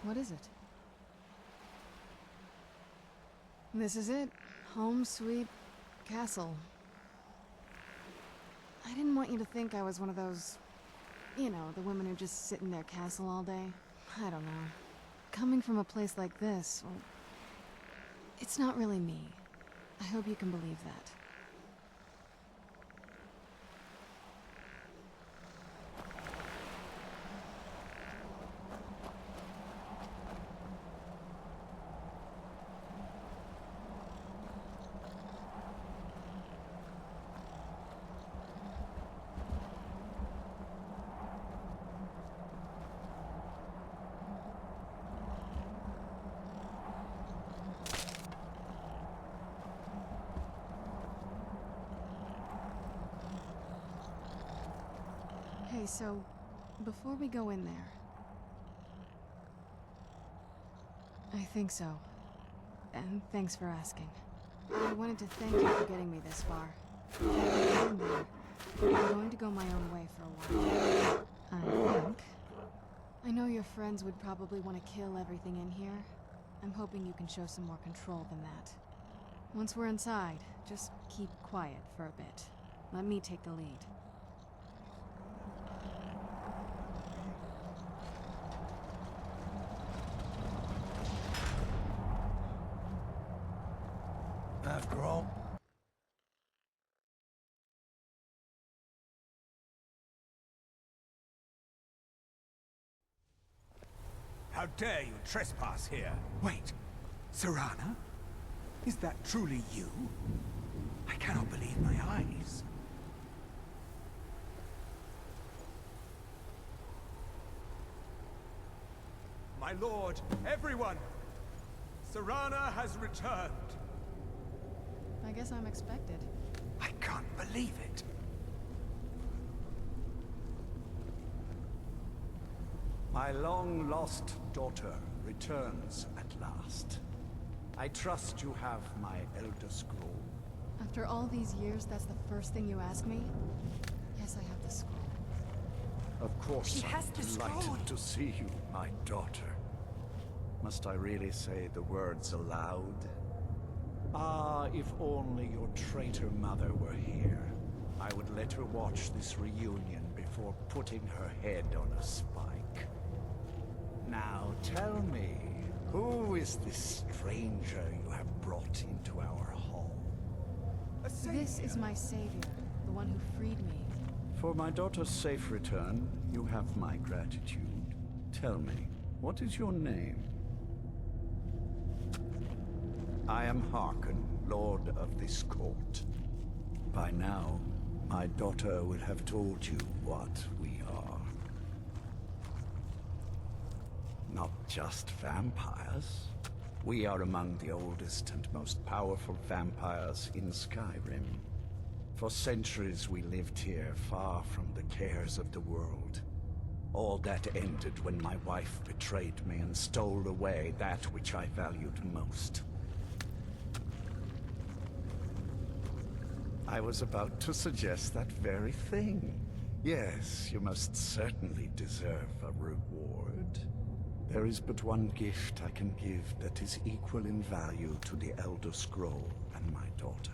What is it? This is it. Home sweet castle. I didn't want you to think I was one of those, you know, the women who just sit in their castle all day. I don't know. Coming from a place like this, well, it's not really me. I hope you can believe that. Hey, so, before we go in there... I think so. And thanks for asking. I wanted to thank you for getting me this far. In there, I'm going to go my own way for a while. I think. I know your friends would probably want to kill everything in here. I'm hoping you can show some more control than that. Once we're inside, just keep quiet for a bit. Let me take the lead. After all... How dare you trespass here? Wait, Serana? Is that truly you? I cannot believe my eyes. My lord, everyone! Serana has returned! I guess I'm expected. I can't believe it. My long-lost daughter returns at last. I trust you have my Elder Scroll. After all these years, that's the first thing you ask me? Yes, I have the scroll. Of course, She has I'm the scroll. delighted to see you, my daughter. Must I really say the words aloud? Ah, if only your traitor mother were here. I would let her watch this reunion before putting her head on a spike. Now tell me, who is this stranger you have brought into our home? This is my savior, the one who freed me. For my daughter's safe return, you have my gratitude. Tell me, what is your name? I am Harkon, Lord of this court. By now, my daughter will have told you what we are. Not just vampires. We are among the oldest and most powerful vampires in Skyrim. For centuries we lived here, far from the cares of the world. All that ended when my wife betrayed me and stole away that which I valued most. I was about to suggest that very thing. Yes, you must certainly deserve a reward. There is but one gift I can give that is equal in value to the Elder Scroll and my daughter.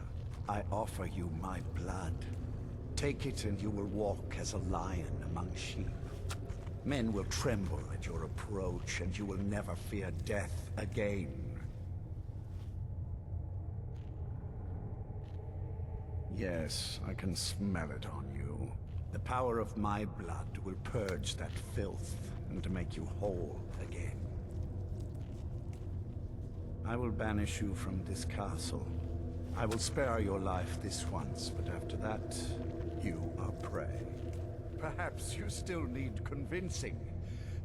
I offer you my blood. Take it and you will walk as a lion among sheep. Men will tremble at your approach and you will never fear death again. Yes, I can smell it on you. The power of my blood will purge that filth and make you whole again. I will banish you from this castle. I will spare your life this once, but after that, you are prey. Perhaps you still need convincing.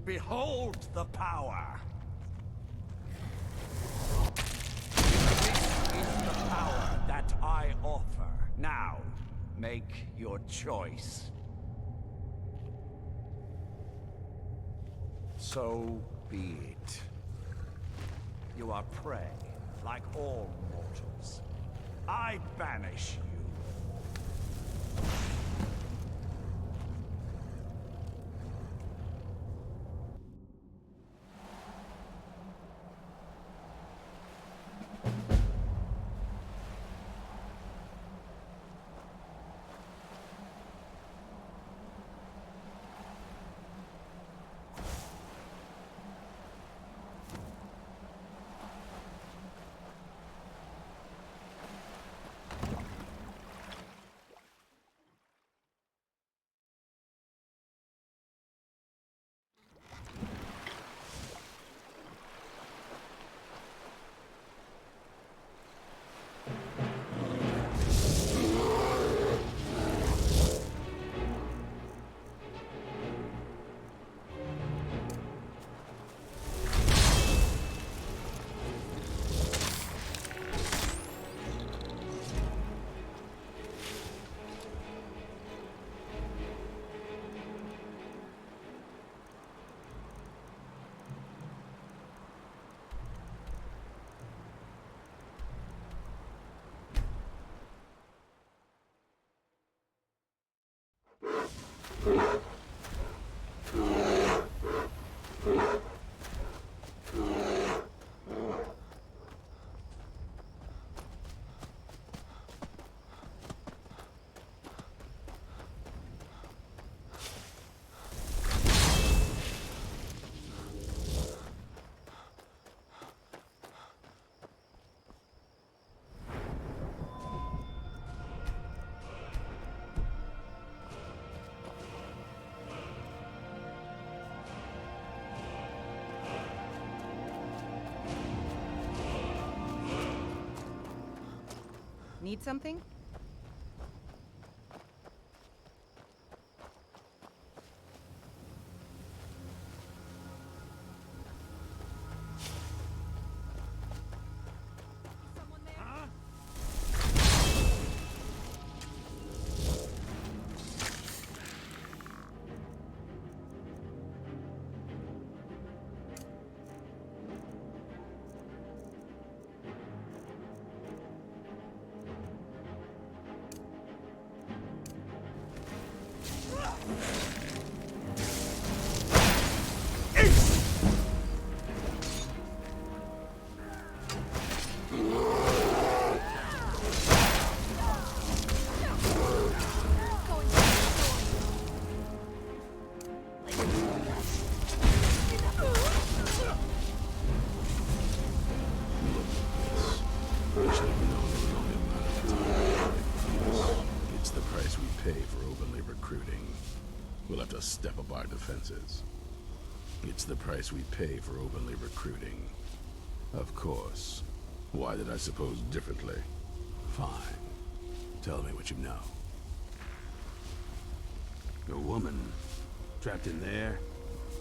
Behold the power! This is the power that I offer. Now, make your choice. So be it. You are prey, like all mortals. I banish you. Need something? It's the price we pay for openly recruiting. We'll have to step up our defenses. It's the price we pay for openly recruiting. Of course. Why did I suppose differently? Fine. Tell me what you know. A woman trapped in there?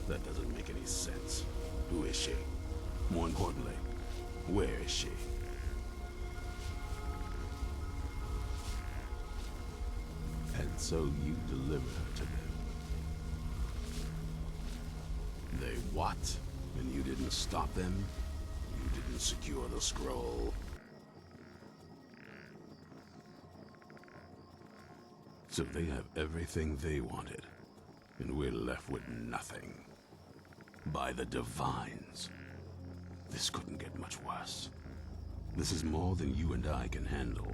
That doesn't make any sense. Who is she? More importantly, where is she? And so you delivered her to them. They what? And you didn't stop them? You didn't secure the scroll? So they have everything they wanted, and we're left with nothing. By the Divines. This couldn't get much worse. This is more than you and I can handle.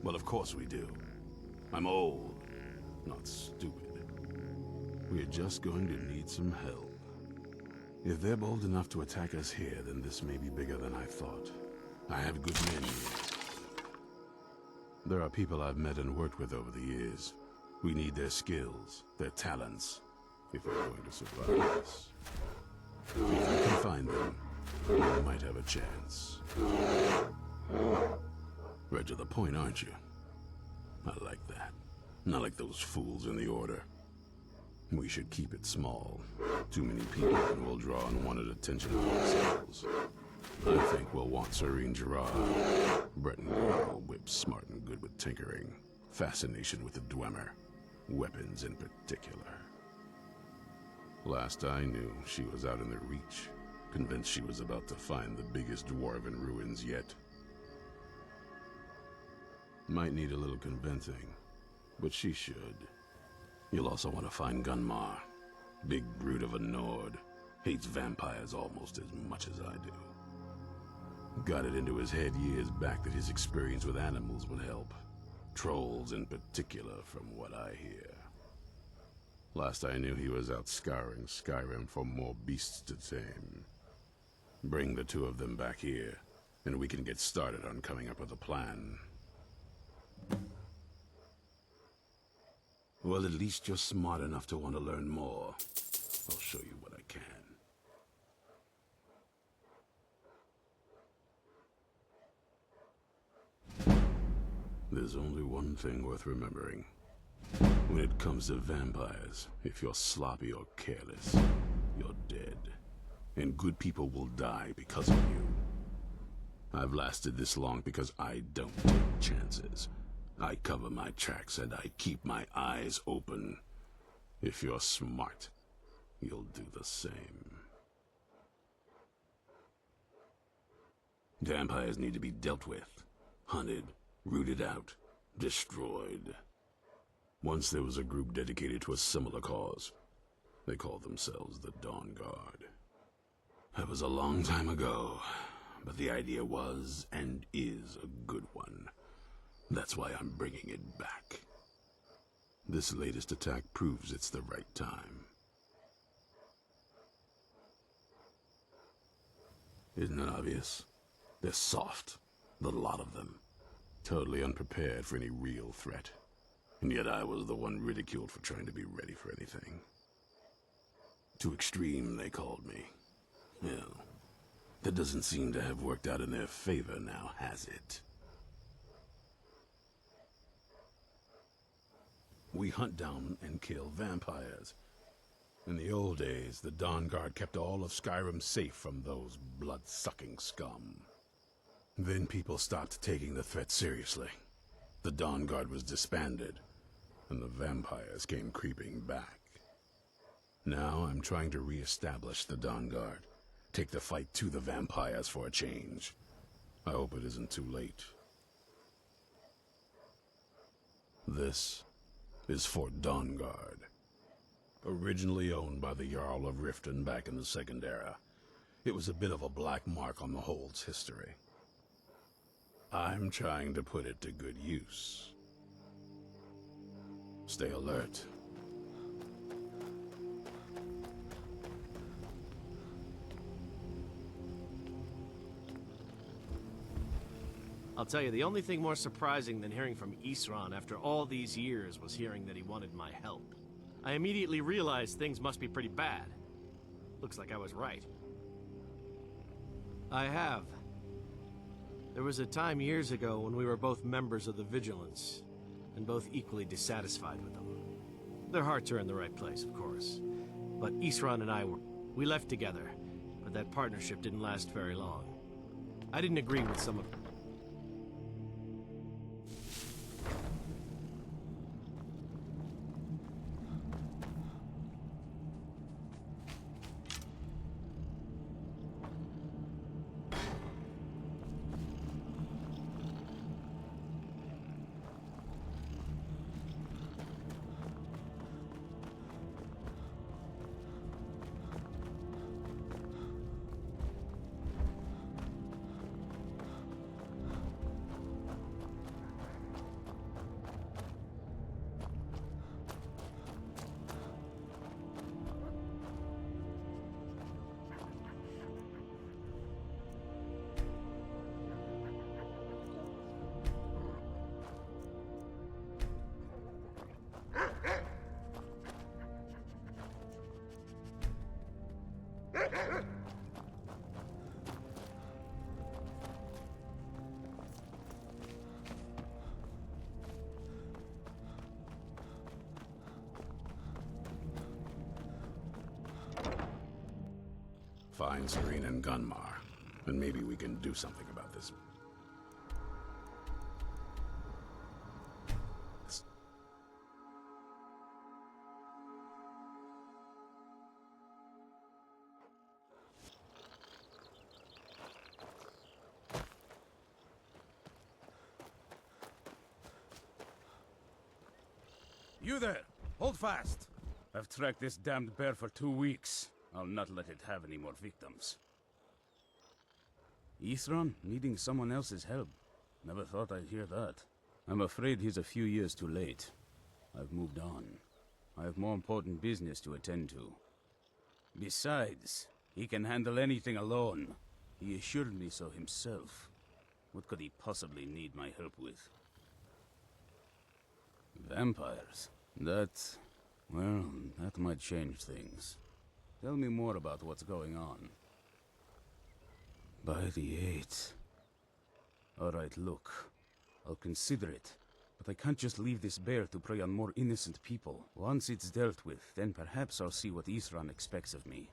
Well, of course we do. I'm old, not stupid. We're just going to need some help. If they're bold enough to attack us here, then this may be bigger than I thought. I have good men here. There are people I've met and worked with over the years. We need their skills, their talents, if we're going to survive this. If you can find them, you might have a chance. Right to the point, aren't you? I like that. Not like those fools in the Order. We should keep it small. Too many people and we'll draw unwanted attention to ourselves. I think we'll want Serene Gerard. Breton girl, whip smart and good with tinkering. Fascination with the Dwemer. Weapons in particular. Last I knew, she was out in the Reach. Convinced she was about to find the biggest dwarven ruins yet. Might need a little convincing, but she should. You'll also want to find Gunmar. Big brute of a Nord. Hates vampires almost as much as I do. Got it into his head years back that his experience with animals would help. Trolls in particular, from what I hear. Last I knew, he was out scouring Skyrim for more beasts to tame. Bring the two of them back here, and we can get started on coming up with a plan. Well, at least you're smart enough to want to learn more. I'll show you what I can. There's only one thing worth remembering. When it comes to vampires, if you're sloppy or careless, you're dead. And good people will die because of you. I've lasted this long because I don't take chances. I cover my tracks and I keep my eyes open. If you're smart, you'll do the same. Vampires need to be dealt with, hunted, Rooted out. Destroyed. Once there was a group dedicated to a similar cause. They called themselves the Dawn Guard. That was a long time ago, but the idea was and is a good one. That's why I'm bringing it back. This latest attack proves it's the right time. Isn't it obvious? They're soft, the lot of them. Totally unprepared for any real threat. And yet I was the one ridiculed for trying to be ready for anything. Too extreme, they called me. Well, that doesn't seem to have worked out in their favor now, has it? We hunt down and kill vampires. In the old days, the Dawn Guard kept all of Skyrim safe from those blood-sucking scum. Then people stopped taking the threat seriously. The Dawn Guard was disbanded, and the vampires came creeping back. Now I'm trying to re-establish the Dawn Guard. Take the fight to the vampires for a change. I hope it isn't too late. This is Fort Dawnguard. Originally owned by the Jarl of Riften back in the Second Era. It was a bit of a black mark on the Hold's history. I'm trying to put it to good use. Stay alert. I'll tell you, the only thing more surprising than hearing from Isran after all these years was hearing that he wanted my help. I immediately realized things must be pretty bad. Looks like I was right. I have. There was a time years ago when we were both members of the Vigilance, and both equally dissatisfied with them. Their hearts are in the right place, of course. But Isran and we left together, but that partnership didn't last very long. I didn't agree with some of Find Serene and Gunmar, and maybe we can do something about this. You there! Hold fast! I've tracked this damned bear for 2 weeks. I'll not let it have any more victims. Isran needing someone else's help. Never thought I'd hear that. I'm afraid he's a few years too late. I've moved on. I have more important business to attend to. Besides, he can handle anything alone. He assured me so himself. What could he possibly need my help with? Vampires? Well, that might change things. Tell me more about what's going on. By the 8th. Alright, look. I'll consider it. But I can't just leave this bear to prey on more innocent people. Once it's dealt with, then perhaps I'll see what Isran expects of me.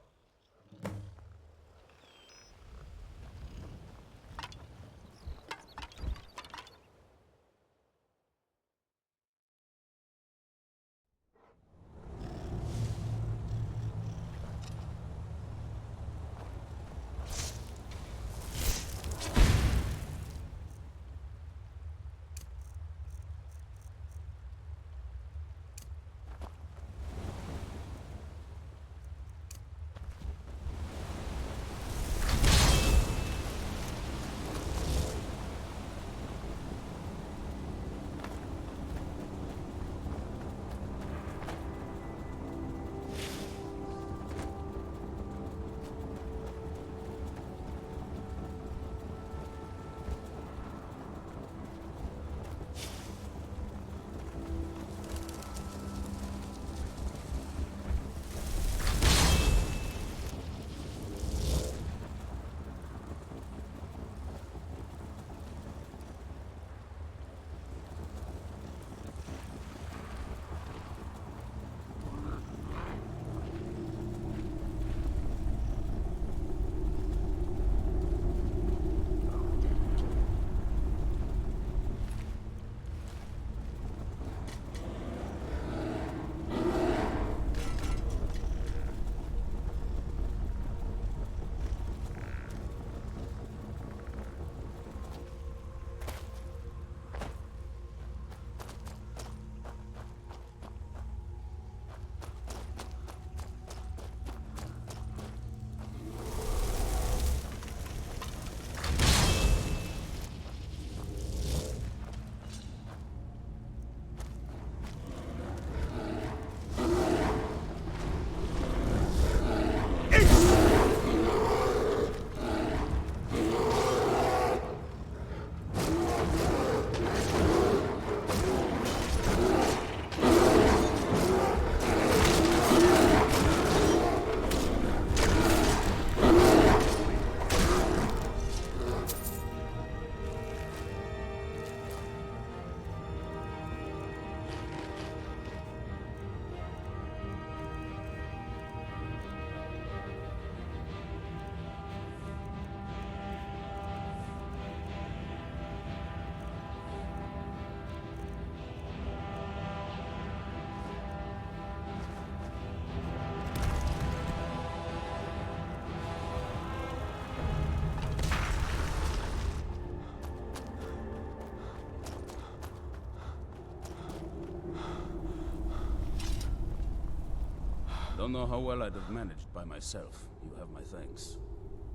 Don't know how well I'd have managed by myself. You have my thanks.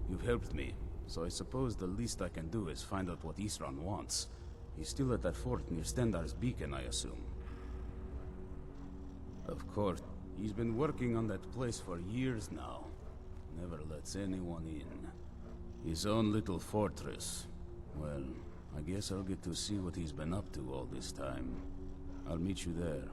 You've helped me, so I suppose the least I can do is find out what Isran wants. He's still at that fort near Stendar's beacon, I assume. Of course, he's been working on that place for years now. Never lets anyone in. His own little fortress. Well, I guess I'll get to see what he's been up to all this time. I'll meet you there.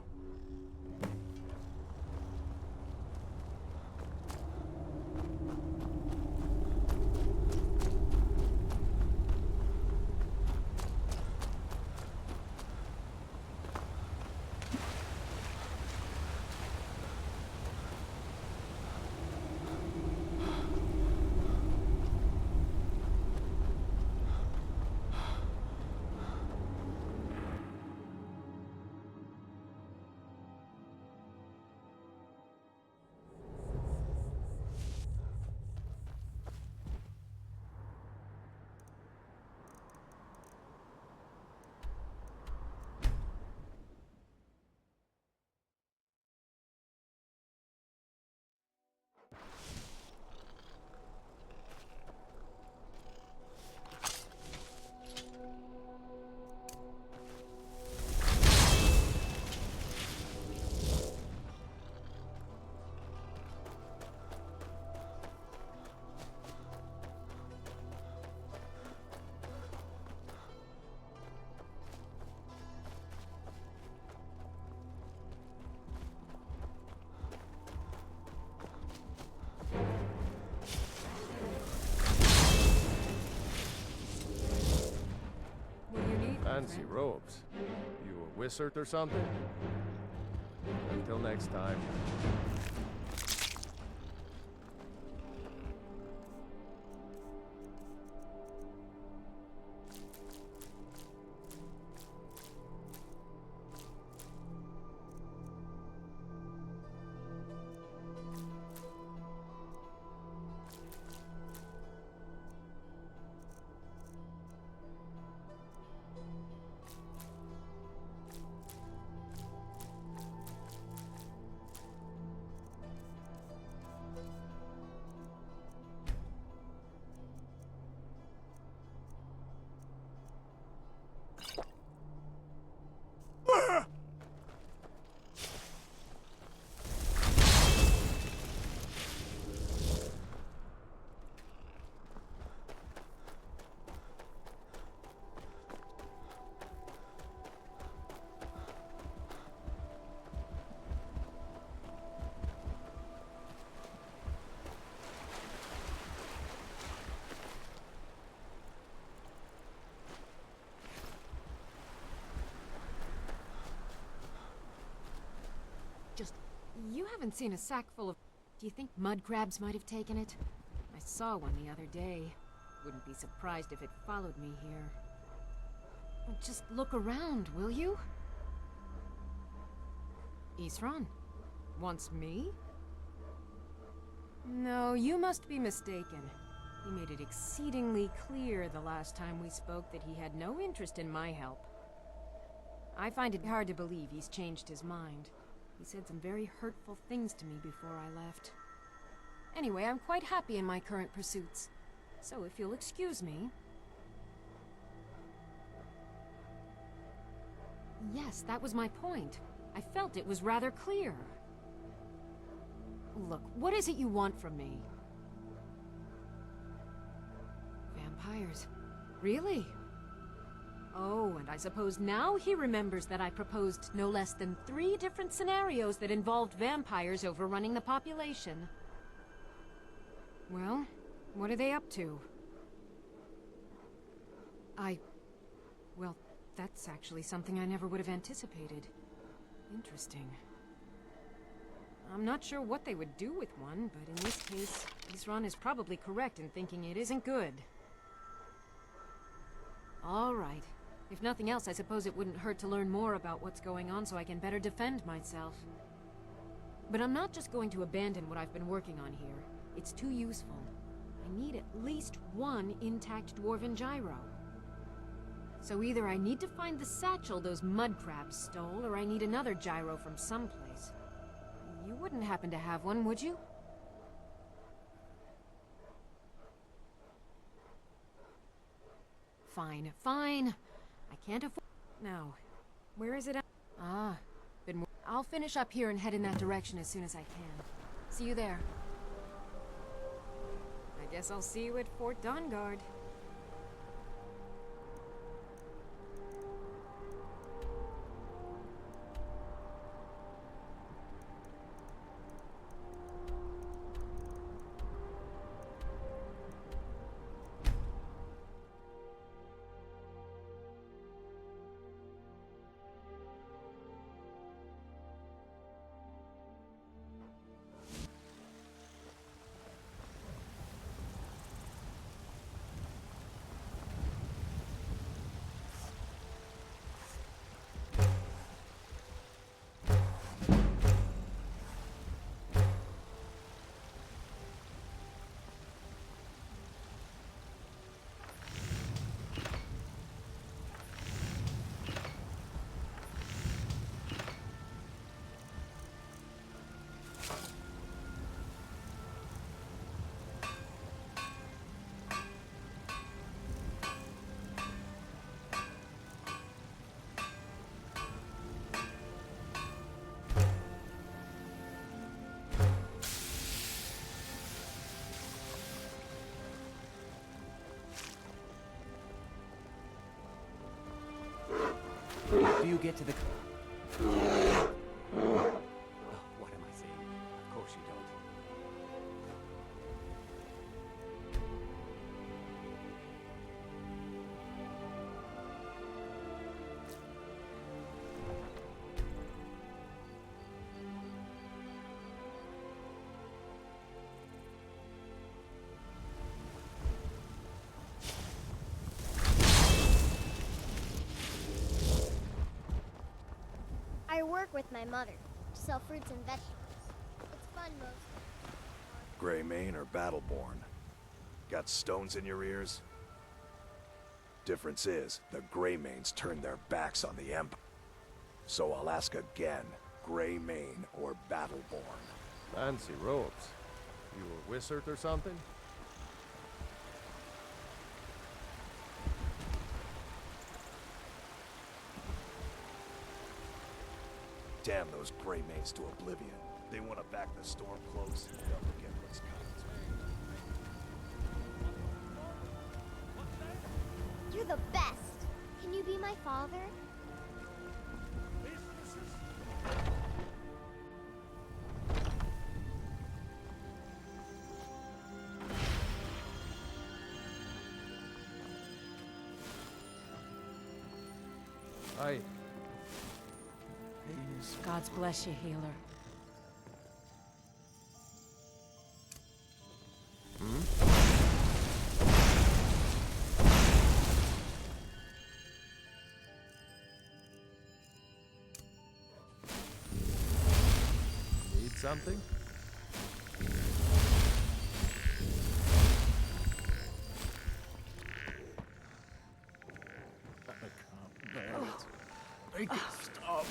Fancy robes. You a wizard or something? Until next time. You haven't seen a sack full of... Do you think mud crabs might have taken it? I saw one the other day. Wouldn't be surprised if it followed me here. Just look around, will you? Isran? Wants me? No, you must be mistaken. He made it exceedingly clear the last time we spoke that he had no interest in my help. I find it hard to believe he's changed his mind. He said some very hurtful things to me before I left. Anyway, I'm quite happy in my current pursuits. So if you'll excuse me... Yes, that was my point. I felt it was rather clear. Look, what is it you want from me? Vampires. Really? Oh, and I suppose now he remembers that I proposed no less than 3 different scenarios that involved vampires overrunning the population. Well, what are they up to? Well, that's actually something I never would have anticipated. Interesting. I'm not sure what they would do with one, but in this case, Isran is probably correct in thinking it isn't good. All right. If nothing else, I suppose it wouldn't hurt to learn more about what's going on so I can better defend myself. But I'm not just going to abandon what I've been working on here. It's too useful. I need at least 1 intact dwarven gyro. So either I need to find the satchel those mud crabs stole, or I need another gyro from someplace. You wouldn't happen to have one, would you? Fine, fine. I can't afford... Now, where is it at? Ah, I'll finish up here and head in that direction as soon as I can. See you there. I guess I'll see you at Fort Dawnguard. Do you get to the... Oh, what am I saying? Of course you don't. I work with my mother to sell fruits and vegetables. It's fun most. Greymane or Battleborn? Got stones in your ears? Difference is, the Greymanes turned their backs on the Empire. So I'll ask again, Greymane or Battleborn? Fancy robes. You a wizard or something? Damn those Greymanes to oblivion. They want to back the storm close, and they'll forget what's coming. You're the best. Can you be my father? I... Gods bless you, healer. Need something? Make it stop.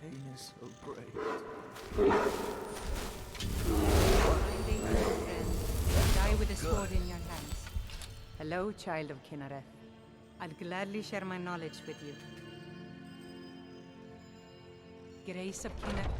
Pain is so great. Die with a sword in your hands. Hello, child of Kinnereth. I'll gladly share my knowledge with you. Grace of Kinnereth.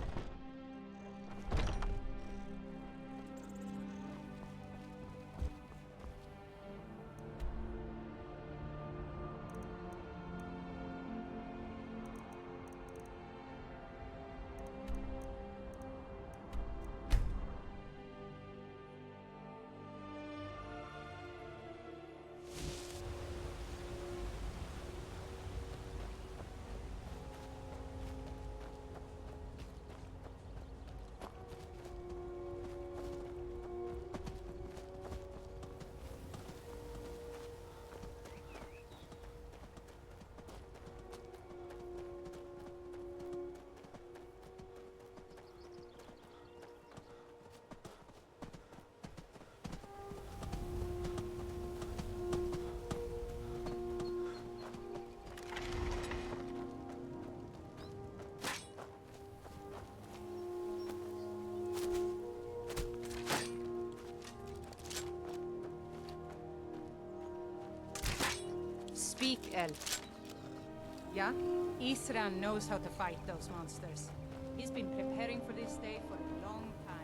Speak, elf. Yeah? Isran knows how to fight those monsters. He's been preparing for this day for a long time.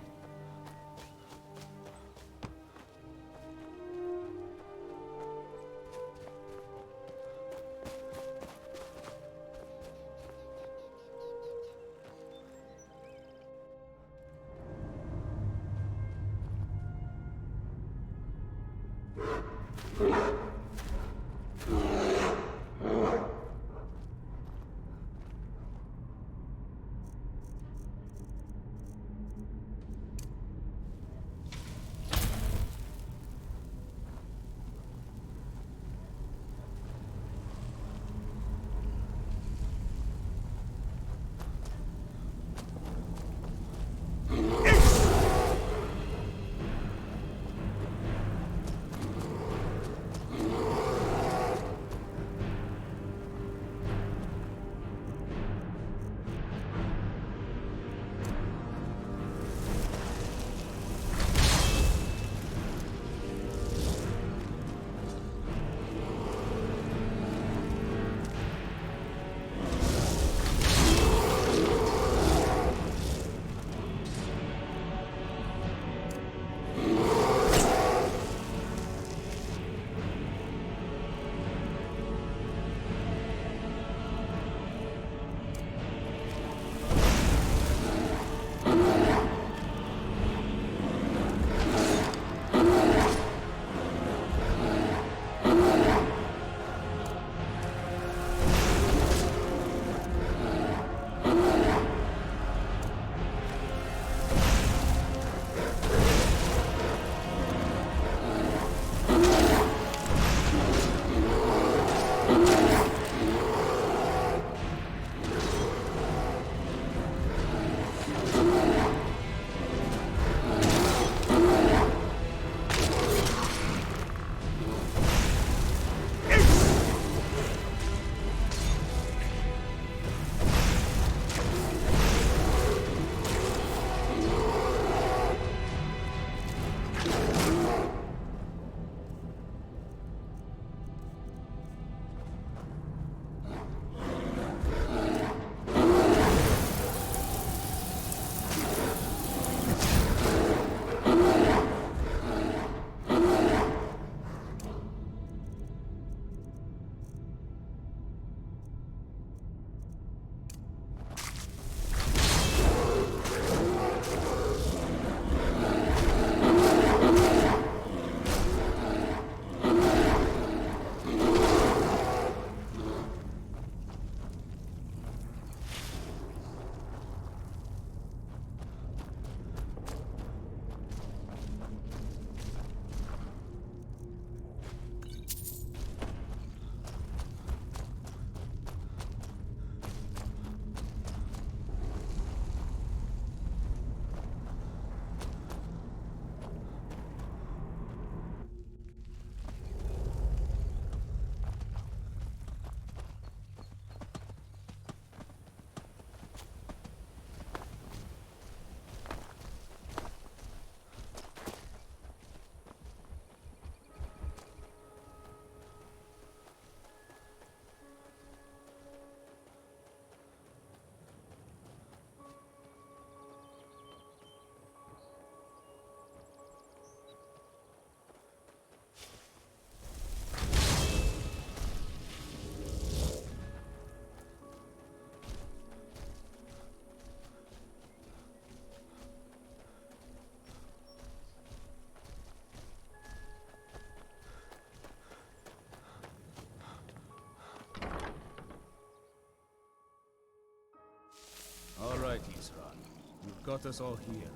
All right, Isran. You've got us all here.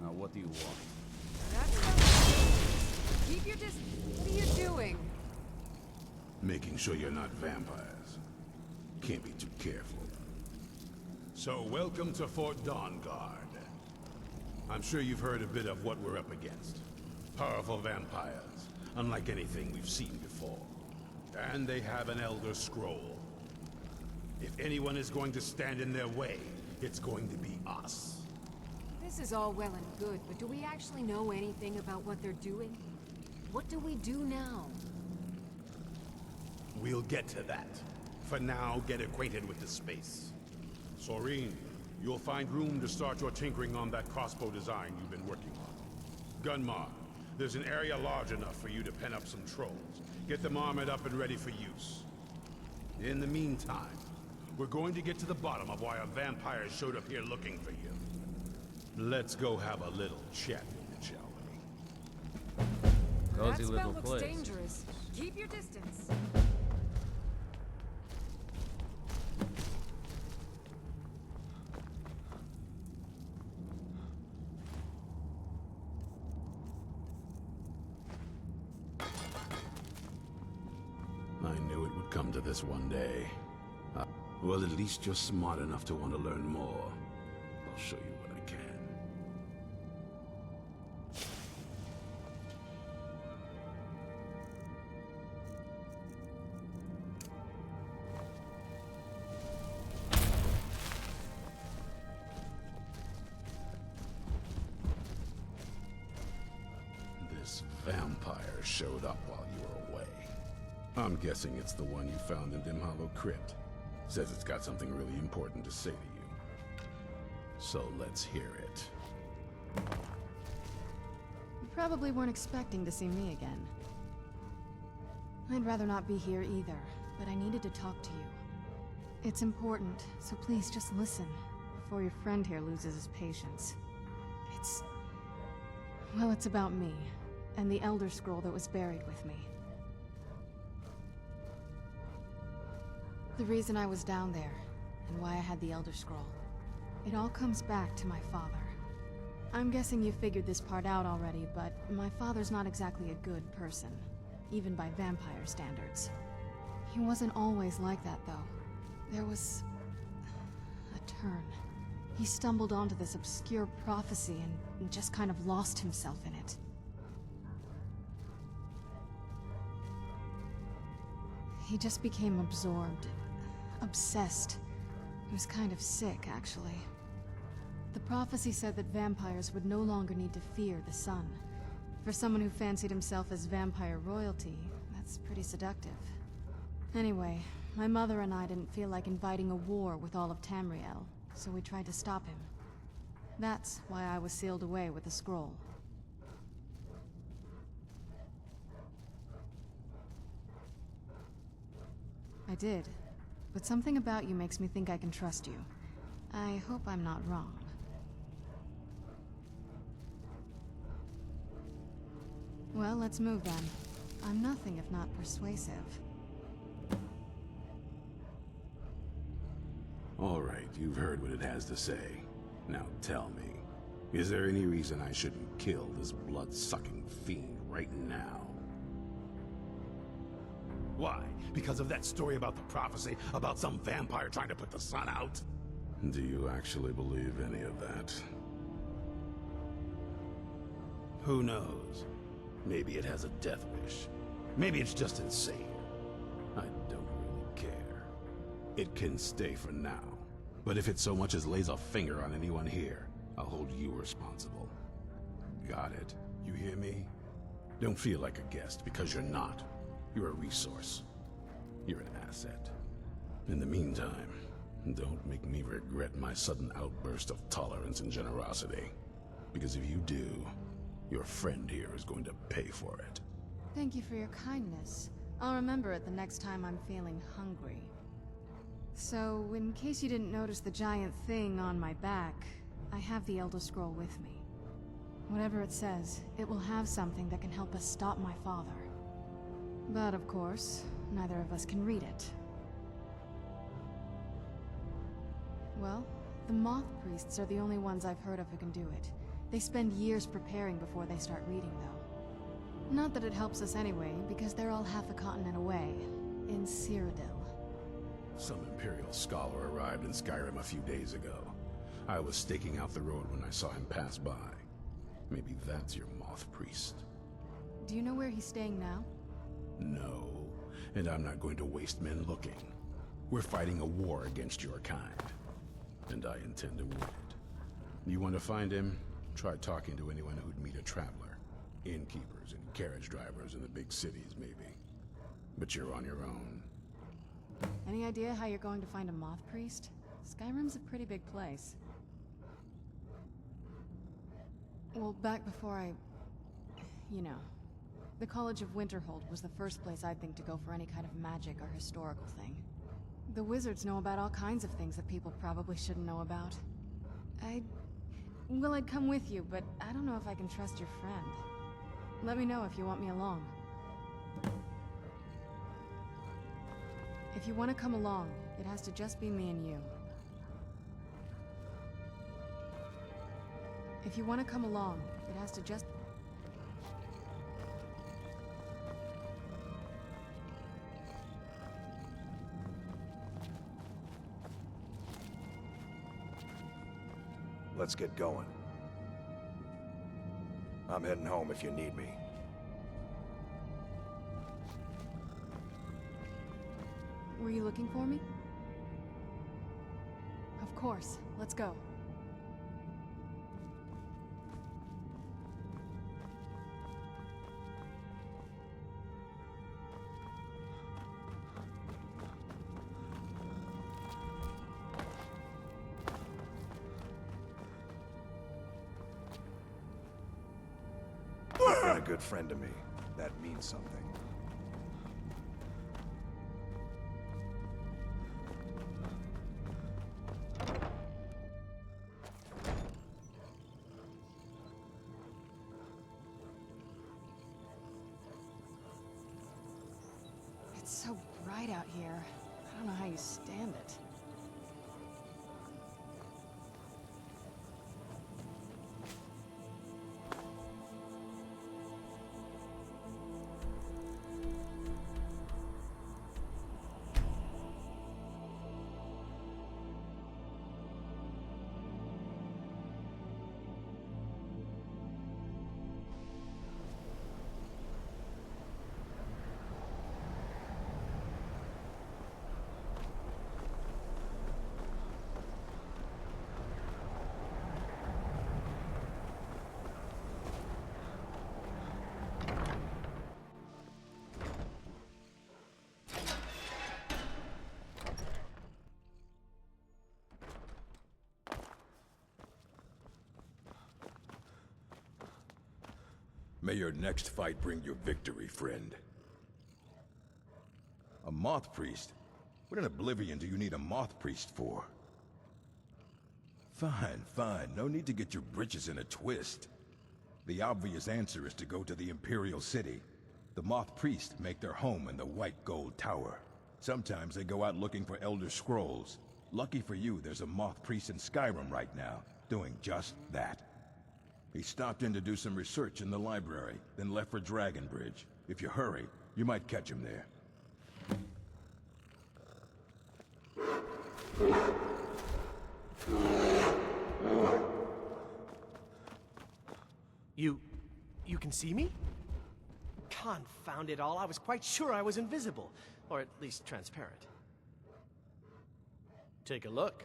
Now what do you want? Keep your distance. What are you doing? Making sure you're not vampires. Can't be too careful. So, welcome to Fort Dawnguard. I'm sure you've heard a bit of what we're up against. Powerful vampires, unlike anything we've seen before. And they have an Elder Scroll. If anyone is going to stand in their way, it's going to be us. This is all well and good, but do we actually know anything about what they're doing? What do we do now? We'll get to that. For now, get acquainted with the space. Soreen, you'll find room to start your tinkering on that crossbow design you've been working on. Gunmar, there's an area large enough for you to pen up some trolls. Get them armored up and ready for use. In the meantime, we're going to get to the bottom of why a vampire showed up here looking for you. Let's go have a little chat with it, shall we? Cozy little place. dangerous. Keep your distance. I knew it would come to this one day. Well, at least you're smart enough to want to learn more. I'll show you what I can. This vampire showed up while you were away. I'm guessing it's the one you found in Dim Hollow Crypt. Says it's got something really important to say to you. So let's hear it. You probably weren't expecting to see me again. I'd rather not be here either, but I needed to talk to you. It's important, so please just listen, before your friend here loses his patience. Well, it's about me, and the Elder Scroll that was buried with me. The reason I was down there, and why I had the Elder Scroll. It all comes back to my father. I'm guessing you figured this part out already, but my father's not exactly a good person, even by vampire standards. He wasn't always like that, though. There was a turn. He stumbled onto this obscure prophecy and just kind of lost himself in it. He just became absorbed. Obsessed. He was kind of sick, actually. The prophecy said that vampires would no longer need to fear the sun. For someone who fancied himself as vampire royalty, that's pretty seductive. Anyway, my mother and I didn't feel like inviting a war with all of Tamriel, so we tried to stop him. That's why I was sealed away with the scroll. I did. But something about you makes me think I can trust you. I hope I'm not wrong. Well, let's move then. I'm nothing if not persuasive. All right, you've heard what it has to say. Now tell me, is there any reason I shouldn't kill this blood-sucking fiend right now? Why? Because of that story about the prophecy, about some vampire trying to put the sun out? Do you actually believe any of that? Who knows? Maybe it has a death wish. Maybe it's just insane. I don't really care. It can stay for now. But if it so much as lays a finger on anyone here, I'll hold you responsible. Got it? You hear me? Don't feel like a guest, because you're not. You're a resource. You're an asset. In the meantime, don't make me regret my sudden outburst of tolerance and generosity. Because if you do, your friend here is going to pay for it. Thank you for your kindness. I'll remember it the next time I'm feeling hungry. So, in case you didn't notice the giant thing on my back, I have the Elder Scroll with me. Whatever it says, it will have something that can help us stop my father. But of course, neither of us can read it. Well, the Moth Priests are the only ones I've heard of who can do it. They spend years preparing before they start reading, though. Not that it helps us anyway, because they're all half a continent away, in Cyrodiil. Some Imperial scholar arrived in Skyrim a few days ago. I was staking out the road when I saw him pass by. Maybe that's your Moth Priest. Do you know where he's staying now? No, and I'm not going to waste men looking. We're fighting a war against your kind, and I intend to win it. You want to find him? Try talking to anyone who'd meet a traveler. Innkeepers and carriage drivers in the big cities, maybe. But you're on your own. Any idea how you're going to find a moth priest? Skyrim's a pretty big place. Well, back before you know, the College of Winterhold was the first place I'd think to go for any kind of magic or historical thing. The wizards know about all kinds of things that people probably shouldn't know about. Well, I'd come with you, but I don't know if I can trust your friend. Let me know if you want me along. If you want to come along, it has to just be me and you. If you want to come along, it has to just... Let's get going. I'm heading home if you need me. Were you looking for me? Of course. Let's go. You've been a good friend to me. That means something. It's so bright out here. I don't know how you stand it. May your next fight bring you victory, friend. A moth priest? What in Oblivion do you need a moth priest for? Fine, fine. No need to get your britches in a twist. The obvious answer is to go to the Imperial City. The moth priests make their home in the White Gold Tower. Sometimes they go out looking for Elder Scrolls. Lucky for you, there's a moth priest in Skyrim right now, doing just that. He stopped in to do some research in the library, then left for Dragonbridge. If you hurry, you might catch him there. You can see me? Confound it all, I was quite sure I was invisible. Or at least transparent. Take a look.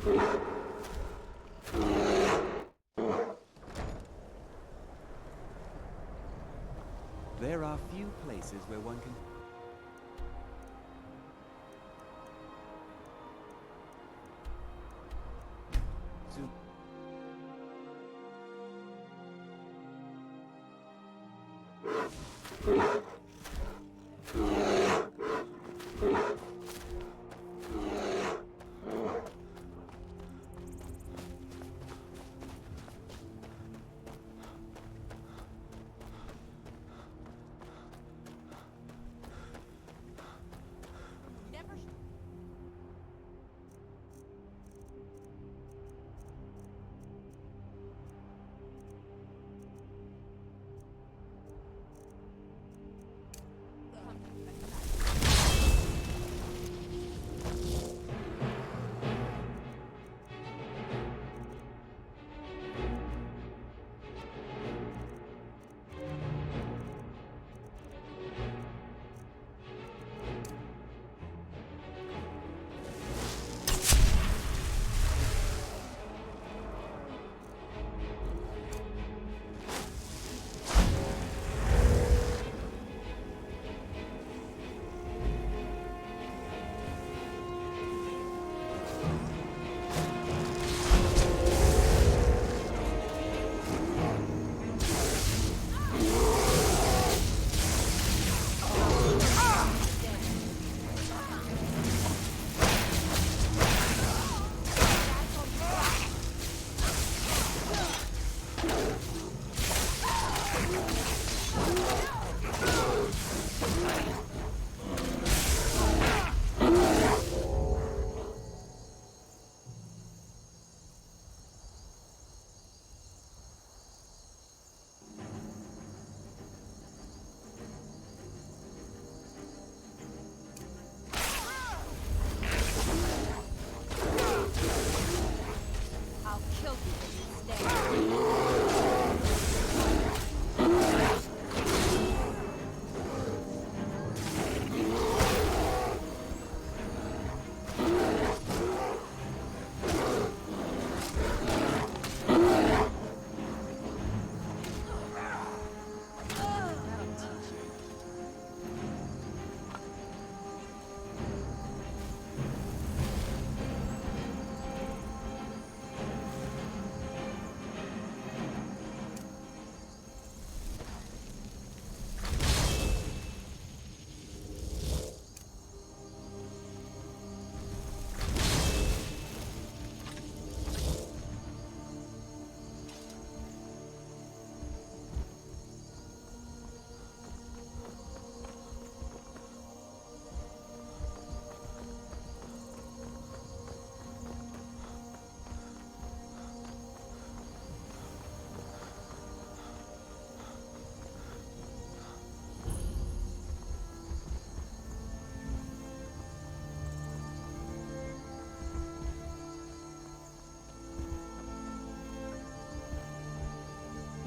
There are few places where one can... Zoom.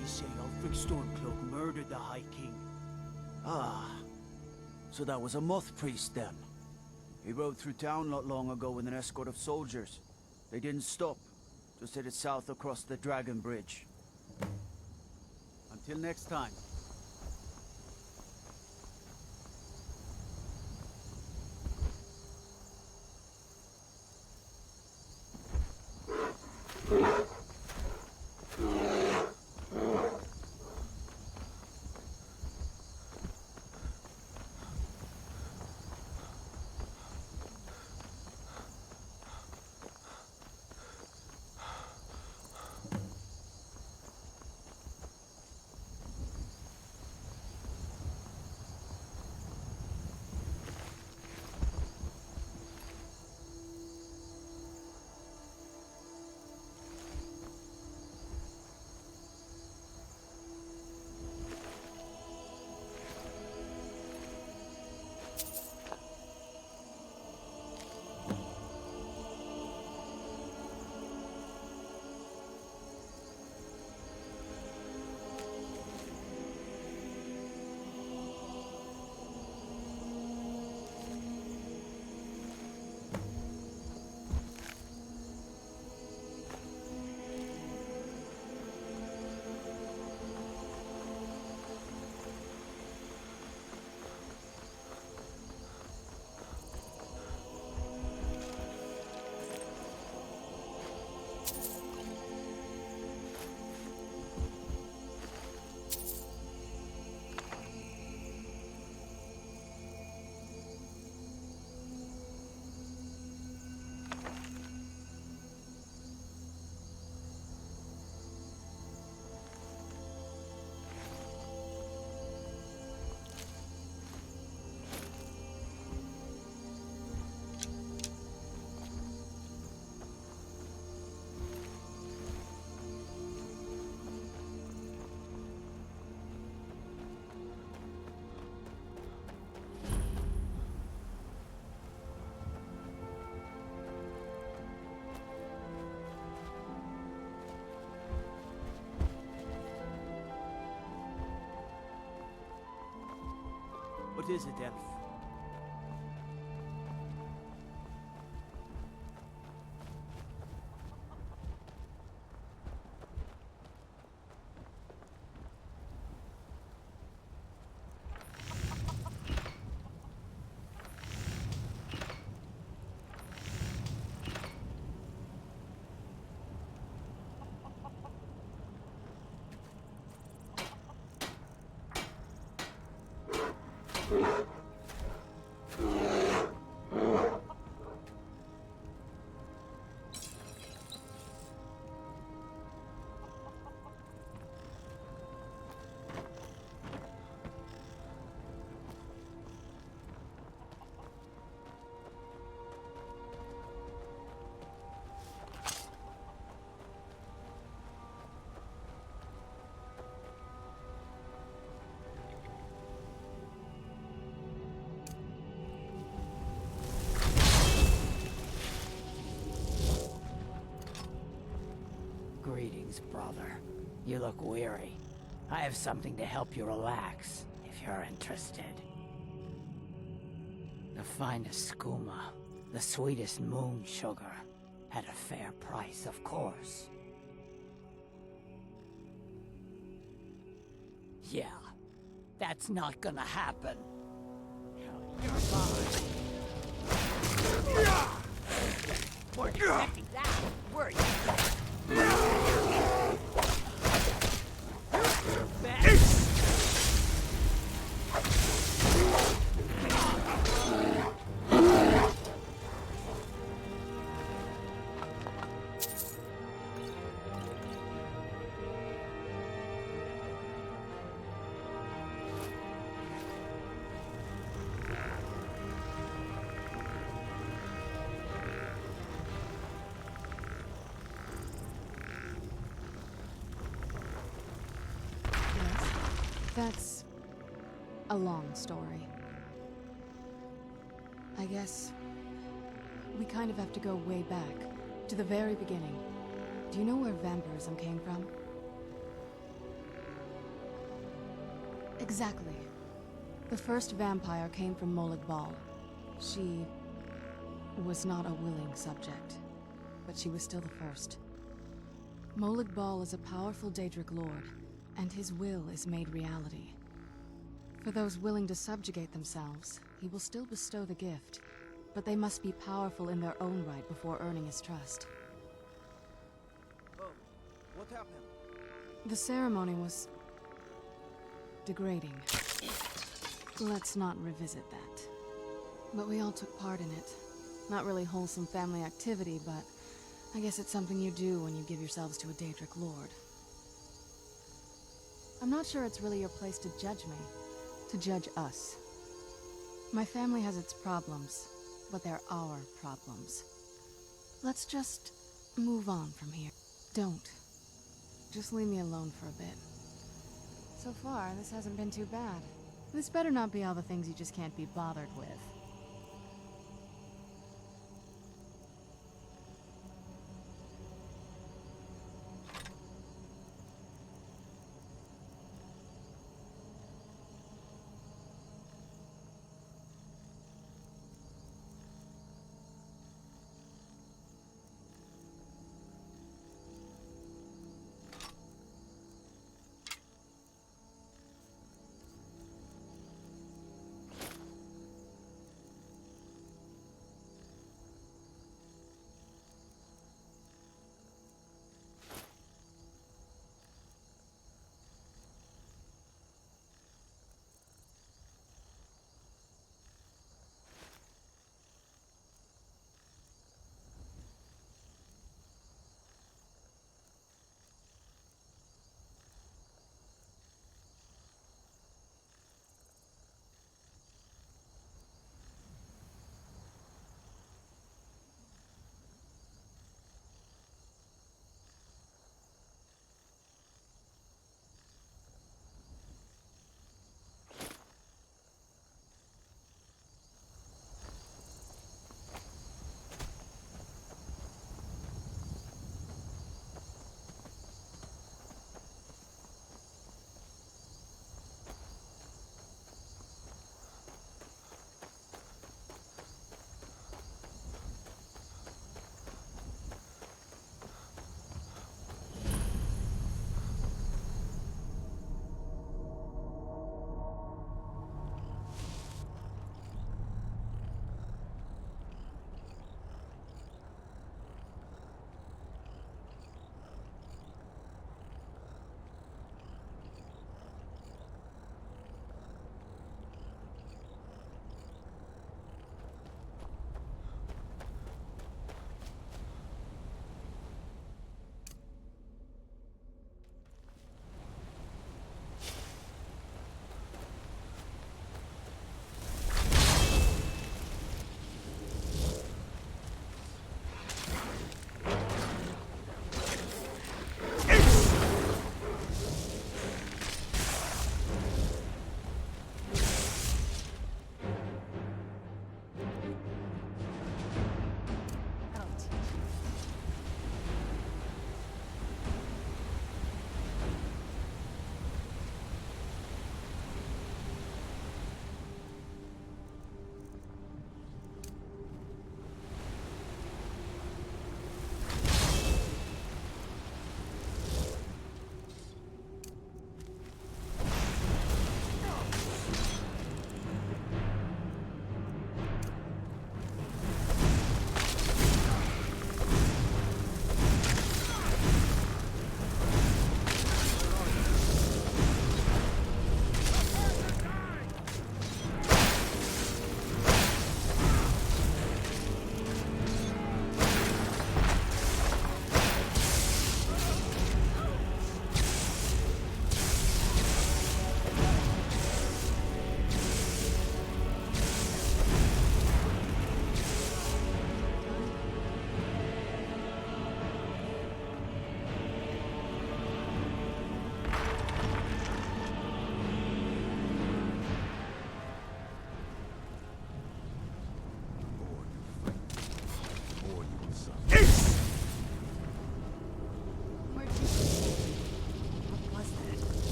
They say Ulfric Stormcloak murdered the High King. Ah, so that was a moth priest then. He rode through town not long ago with an escort of soldiers. They didn't stop, just headed south across the Dragon Bridge. Until next time. is it, Elf? Greetings, brother. You look weary. I have something to help you relax, if you're interested. The finest skooma, the sweetest moon sugar, at a fair price, of course. Yeah, that's not gonna happen. You're mine. Weren't expecting that, were you? That's a long story. I guess we kind of have to go way back, to the very beginning. Do you know where vampirism came from? Exactly. The first vampire came from Molag Bal. She was not a willing subject, but she was still the first. Molag Bal is a powerful Daedric lord, and his will is made reality. For those willing to subjugate themselves, he will still bestow the gift, but they must be powerful in their own right before earning his trust. Oh, what happened? The ceremony was degrading. Let's not revisit that. But we all took part in it. Not really wholesome family activity, but I guess it's something you do when you give yourselves to a Daedric lord. I'm not sure it's really your place to judge me, to judge us. My family has its problems, but they're our problems. Let's just move on from here. Don't. Just leave me alone for a bit. So far, this hasn't been too bad. This better not be all the things you just can't be bothered with.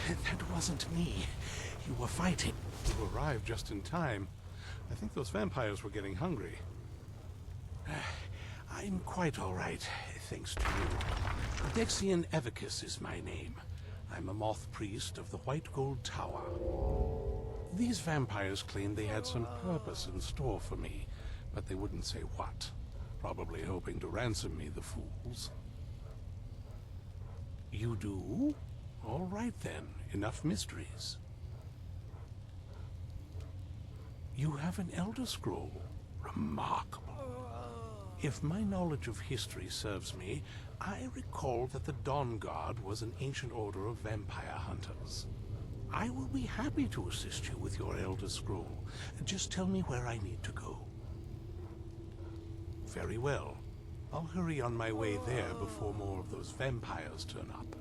That wasn't me. You were fighting. You arrived just in time. I think those vampires were getting hungry. I'm quite all right, thanks to you. Dexian Evicus is my name. I'm a moth priest of the White Gold Tower. These vampires claimed they had some purpose in store for me, but they wouldn't say what. Probably hoping to ransom me, the fools. You do? All right then, enough mysteries. You have an Elder Scroll. Remarkable. If my knowledge of history serves me, I recall that the Dawn Guard was an ancient order of vampire hunters. I will be happy to assist you with your Elder Scroll. Just tell me where I need to go. Very well. I'll hurry on my way there before more of those vampires turn up.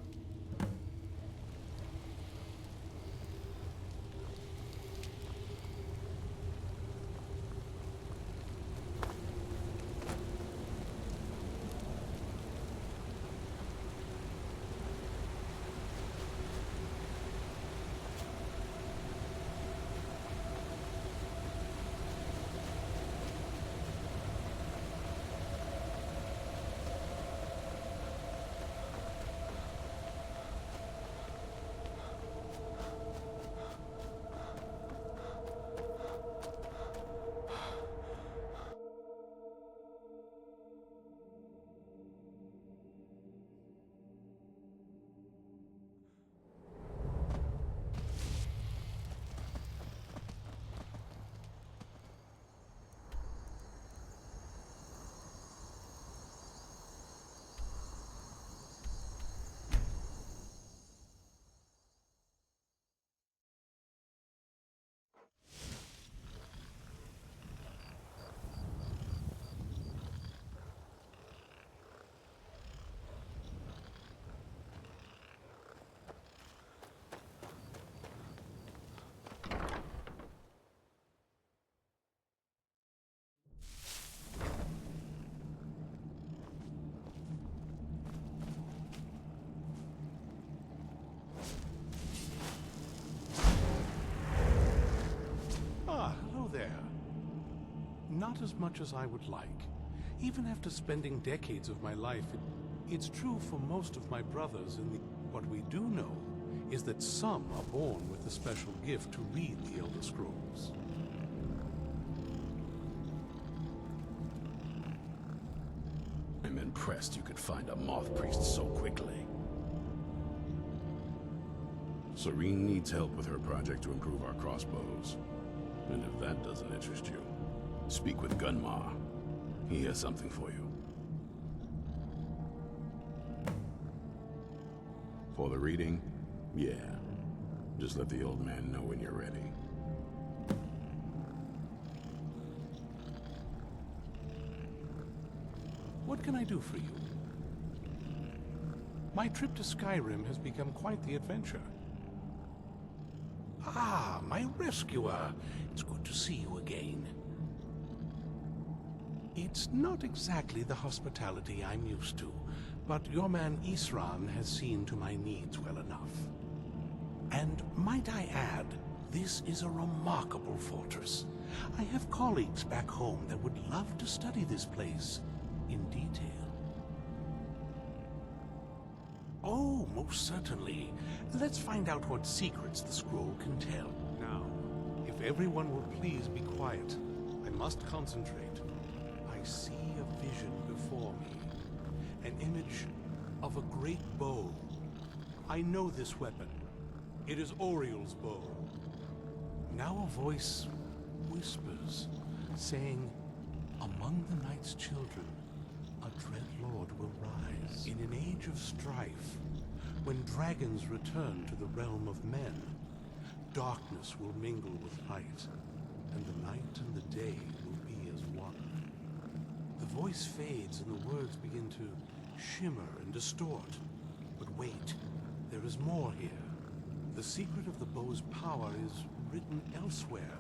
Not as much as I would like. Even after spending decades of my life, it's true for most of my brothers in the... What we do know is that some are born with a special gift to read the Elder Scrolls. I'm impressed you could find a moth priest so quickly. Serene needs help with her project to improve our crossbows. And if that doesn't interest you, speak with Gunmar. He has something for you. For the reading? Yeah. Just let the old man know when you're ready. What can I do for you? My trip to Skyrim has become quite the adventure. Ah, my rescuer. It's good to see you again. It's not exactly the hospitality I'm used to, but your man Isran has seen to my needs well enough. And might I add, this is a remarkable fortress. I have colleagues back home that would love to study this place in detail. Oh, most certainly. Let's find out what secrets the scroll can tell. Now, if everyone will please be quiet, I must concentrate. I see a vision before me. An image of a great bow. I know this weapon. It is Oriel's bow. Now a voice whispers, saying, among the night's children, a dread lord will rise. In an age of strife, when dragons return to the realm of men, darkness will mingle with light, and the night and the day will be as one. The voice fades and the words begin to shimmer and distort. But wait, there is more here. The secret of the bow's power is written elsewhere.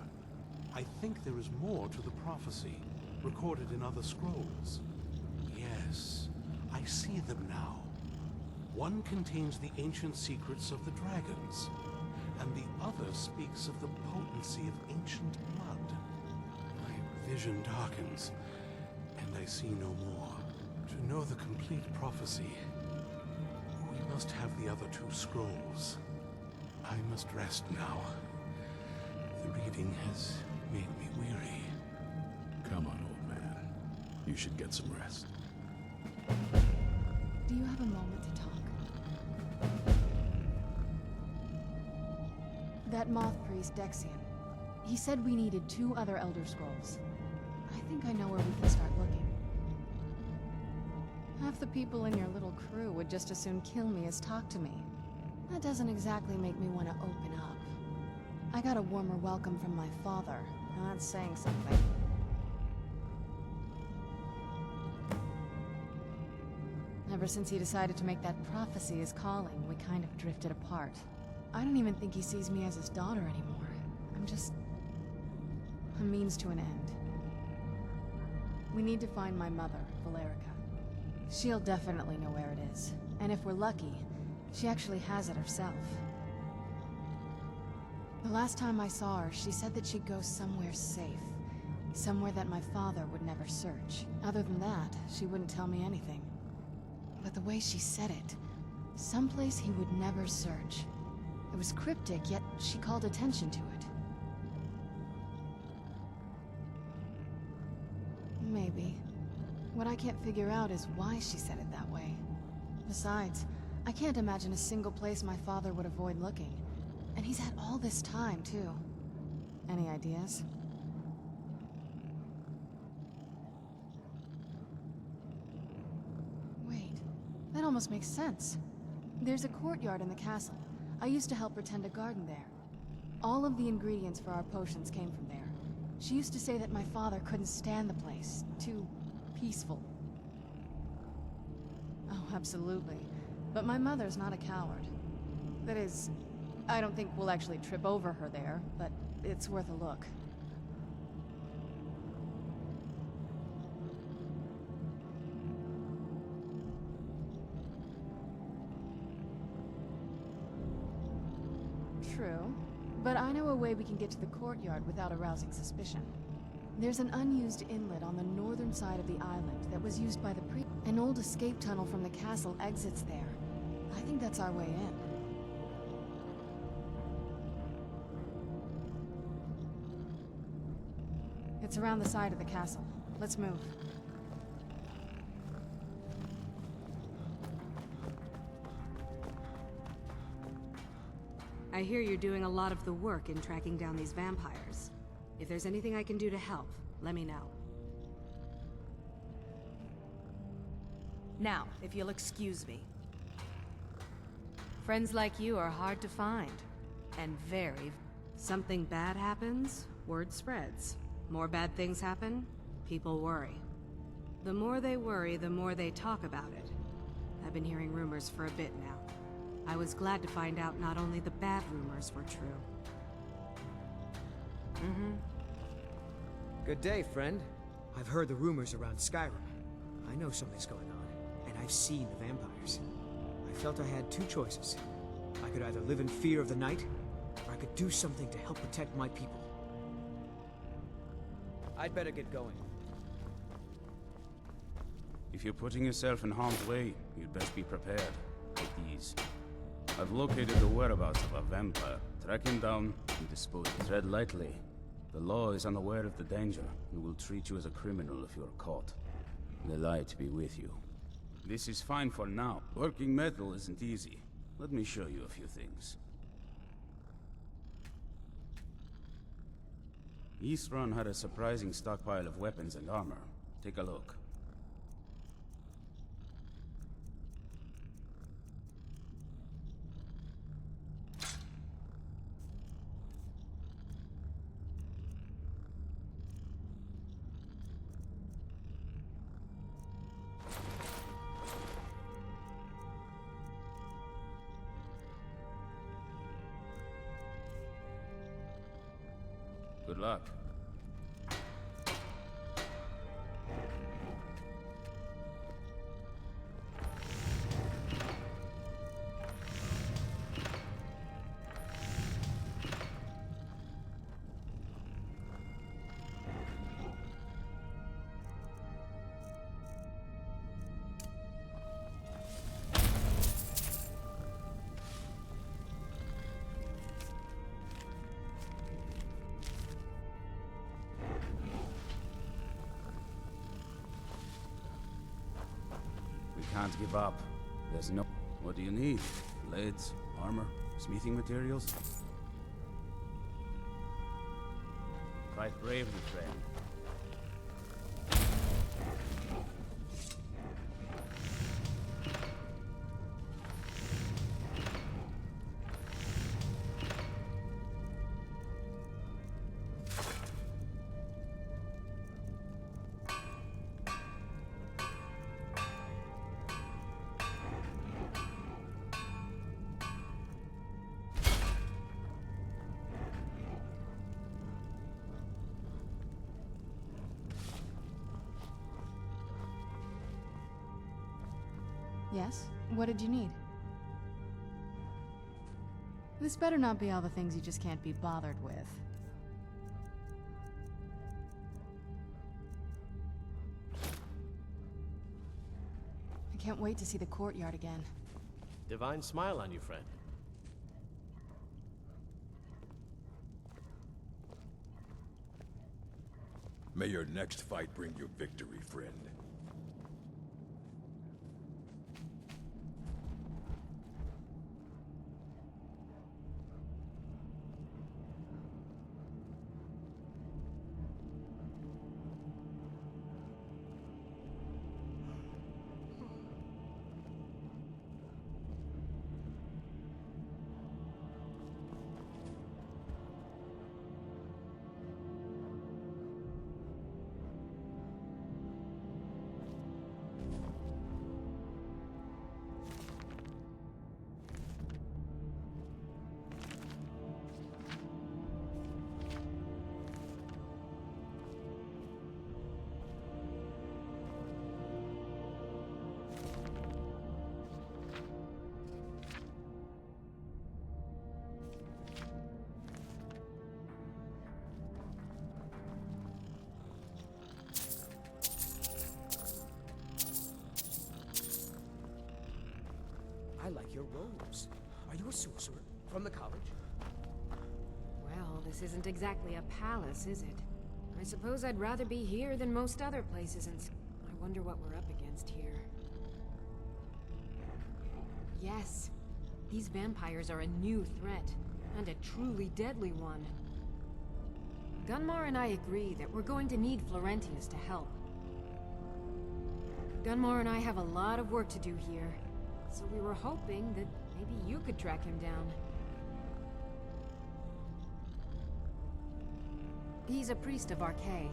I think there is more to the prophecy, recorded in other scrolls. Yes, I see them now. One contains the ancient secrets of the dragons, and the other speaks of the potency of ancient blood. My vision darkens, and I see no more. To know the complete prophecy, we must have the other two scrolls. I must rest now. The reading has made me weary. Come on, old man. You should get some rest. Do you have a moment to talk? That moth priest, Dexian. He said we needed 2 other Elder Scrolls. I think I know where we can start looking. Half the people in your little crew would just as soon kill me as talk to me. That doesn't exactly make me want to open up. I got a warmer welcome from my father, and that's saying something. Ever since he decided to make that prophecy his calling, we kind of drifted apart. I don't even think he sees me as his daughter anymore. I'm just a means to an end. We need to find my mother, Valerica. She'll definitely know where it is. And if we're lucky, she actually has it herself. The last time I saw her, she said that she'd go somewhere safe. Somewhere that my father would never search. Other than that, she wouldn't tell me anything. But the way she said it, someplace he would never search. It was cryptic, yet she called attention to it. Maybe. What I can't figure out is why she said it that way. Besides, I can't imagine a single place my father would avoid looking. And he's had all this time, too. Any ideas? Wait, that almost makes sense. There's a courtyard in the castle. I used to help her tend a garden there. All of the ingredients for our potions came from there. She used to say that my father couldn't stand the place. Too peaceful. Oh, absolutely. But my mother's not a coward. That is, I don't think we'll actually trip over her there, but it's worth a look. True, but I know a way we can get to the courtyard without arousing suspicion. There's an unused inlet on the northern side of the island that was used by the priest. An old escape tunnel from the castle exits there. I think that's our way in. It's around the side of the castle. Let's move. I hear you're doing a lot of the work in tracking down these vampires. If there's anything I can do to help, let me know. Now, if you'll excuse me. Friends like you are hard to find. And very... Something bad happens, word spreads. More bad things happen, people worry. The more they worry, the more they talk about it. I've been hearing rumors for a bit now. I was glad to find out not only the bad rumors were true. Good day, friend. I've heard the rumors around Skyrim. I know something's going on, and I've seen the vampires. I felt I had 2 choices. I could either live in fear of the night, or I could do something to help protect my people. I'd better get going. If you're putting yourself in harm's way, you'd best be prepared. Take these. I've located the whereabouts of a vampire. Track him down and dispose of him. Tread lightly. The law is unaware of the danger and will treat you as a criminal if you're caught. The light be with you. This is fine for now. Working metal isn't easy. Let me show you a few things. Eastrun had a surprising stockpile of weapons and armor. Take a look. Good luck. can't give up. There's no... What do you need? Blades, armor, smithing materials? Fight bravely, friend. Yes? What did you need? This better not be all the things you just can't be bothered with. I can't wait to see the courtyard again. Divine smile on you, friend. May your next fight bring you victory, friend. I like your robes. Are you a sorcerer? From the college? Well, this isn't exactly a palace, is it? I suppose I'd rather be here than most other places, and I wonder what we're up against here. Yes, these vampires are a new threat, and a truly deadly one. Gunmar and I agree that we're going to need Florentius to help. Gunmar and I have a lot of work to do here, so we were hoping that maybe you could track him down. He's a priest of Archay.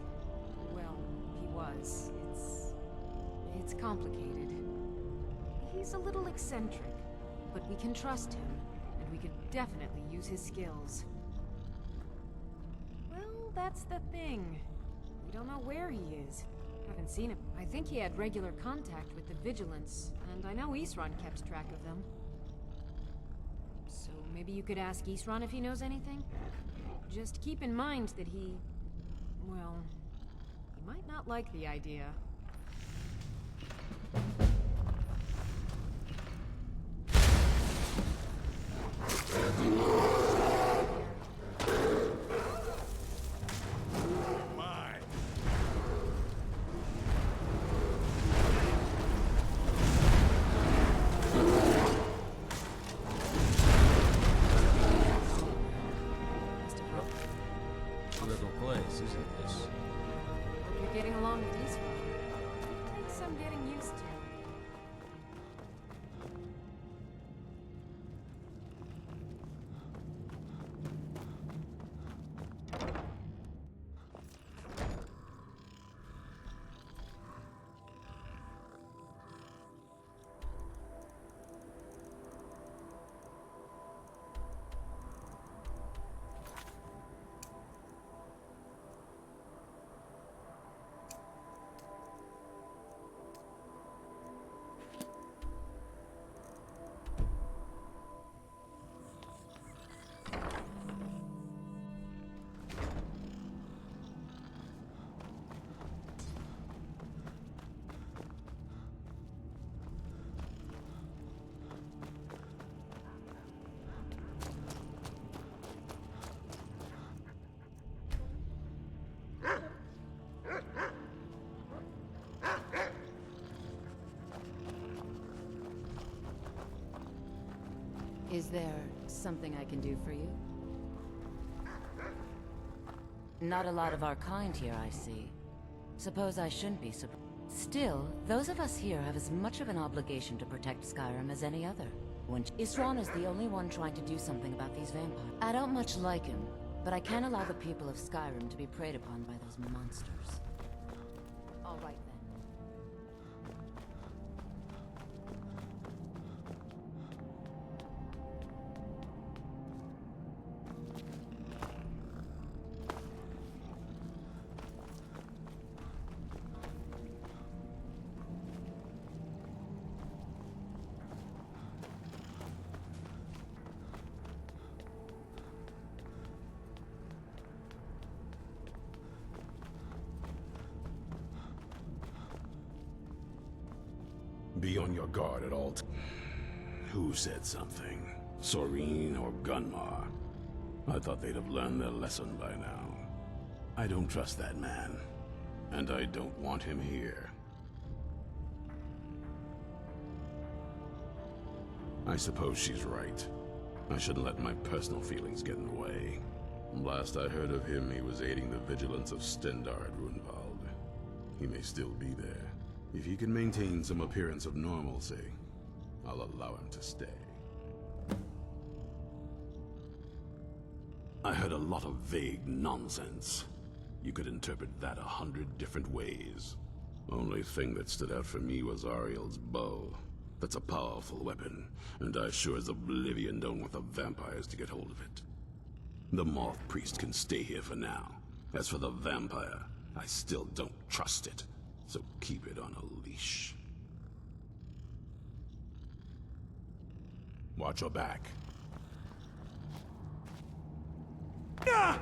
Well, he was. It's complicated. He's a little eccentric, but we can trust him, and we could definitely use his skills. Well, that's the thing. We don't know where he is. Haven't seen him. I think he had regular contact with the Vigilance, and I know Isran kept track of them. So maybe you could ask Isran if he knows anything? Just keep in mind that he might not like the idea. Little place, isn't this? Hope you're getting along with Isran. Is there something I can do for you? Not a lot of our kind here, I see. Suppose I shouldn't be surprised. Still, those of us here have as much of an obligation to protect Skyrim as any other. When Isran is the only one trying to do something about these vampires. I don't much like him, but I can't allow the people of Skyrim to be preyed upon by those monsters. All right then. Be on your guard at all times. Who said something? Soreen or Gunmar? I thought they'd have learned their lesson by now. I don't trust that man, and I don't want him here. I suppose she's right. I shouldn't let my personal feelings get in the way. Last I heard of him, he was aiding the vigilance of Stendarr at Runvald. He may still be there. If he can maintain some appearance of normalcy, I'll allow him to stay. I heard a lot of vague nonsense. You could interpret that 100 different ways. Only thing that stood out for me was Ariel's bow. That's a powerful weapon, and I sure as oblivion don't want the vampires to get hold of it. The Moth Priest can stay here for now. As for the vampire, I still don't trust it. So keep it on a leash. Watch your back. Ah!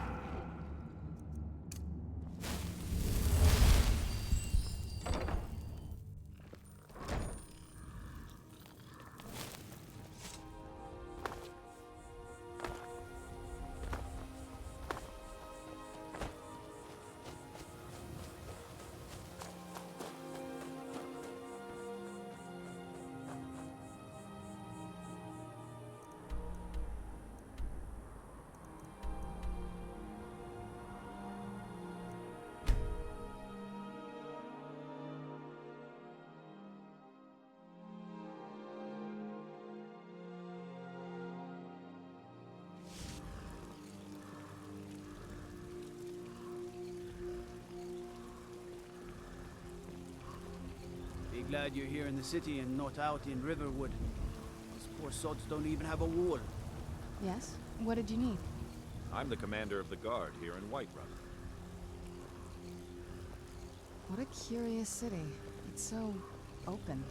Be glad you're here in the city and not out in Riverwood. These poor sods don't even have a wall. Yes? What did you need? I'm the commander of the guard here in Whiterun. What a curious city. It's so open.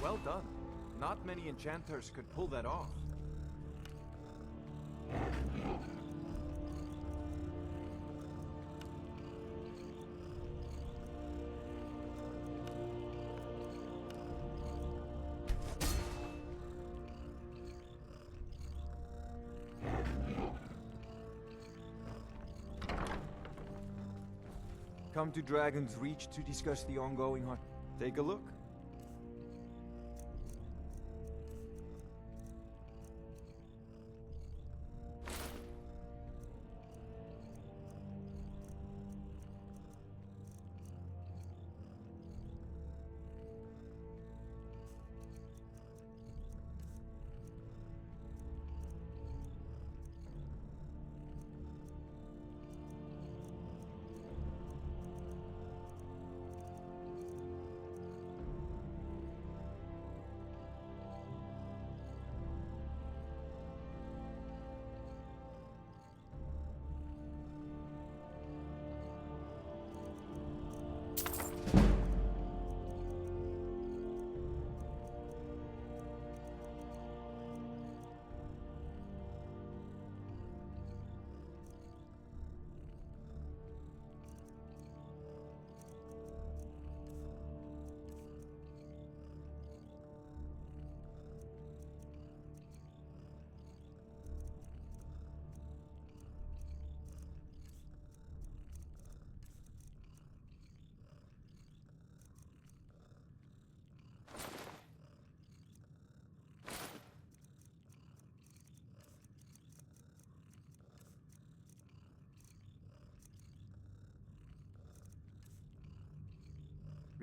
Well done. Not many enchanters could pull that off. Come to Dragon's Reach to discuss the ongoing hunt. Take a look.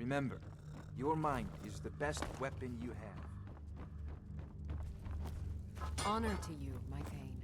Remember, your mind is the best weapon you have. Honor to you, my Thane.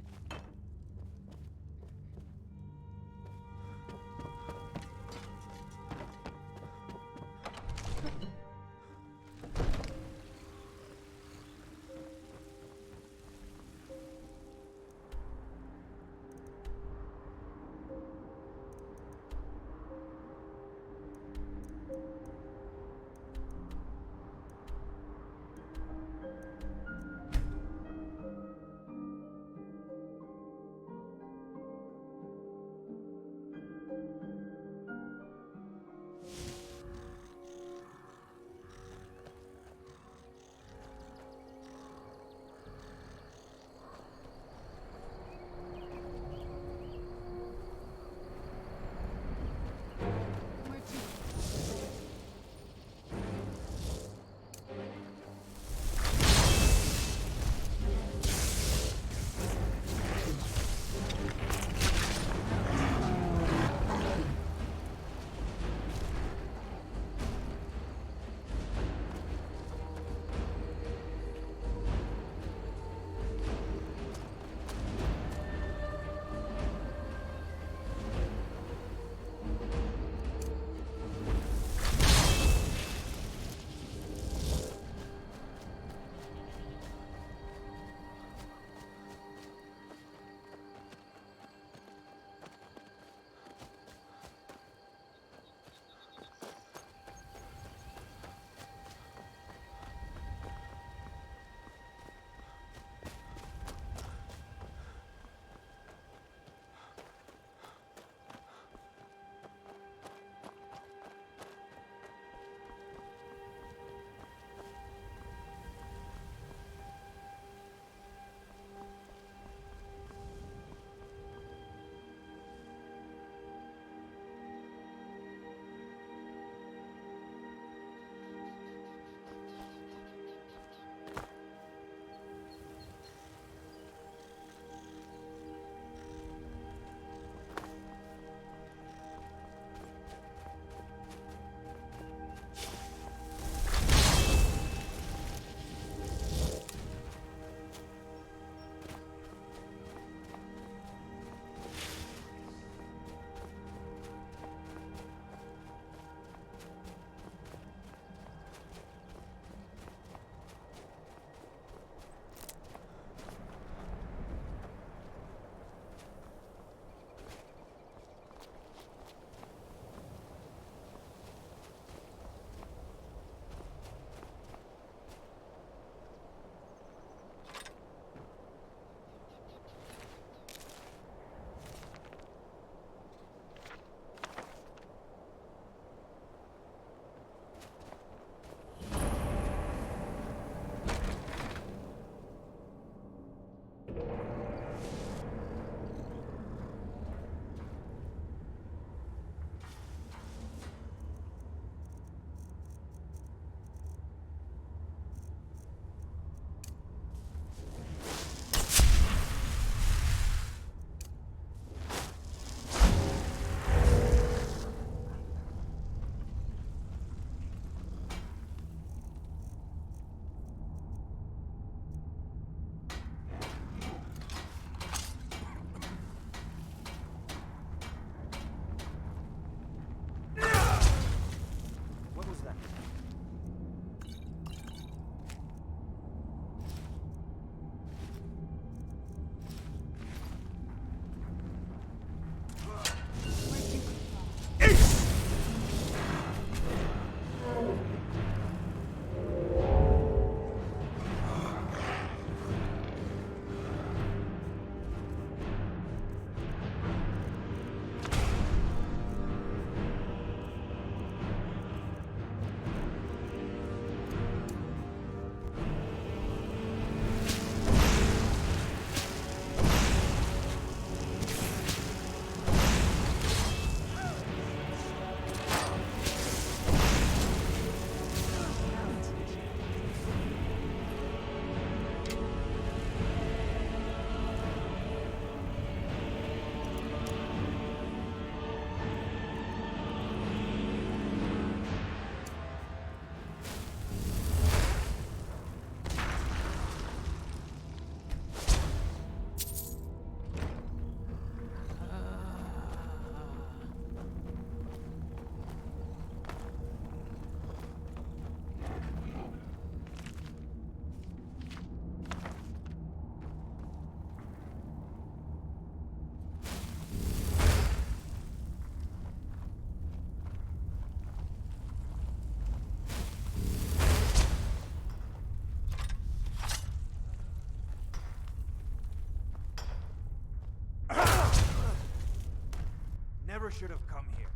never should have come here.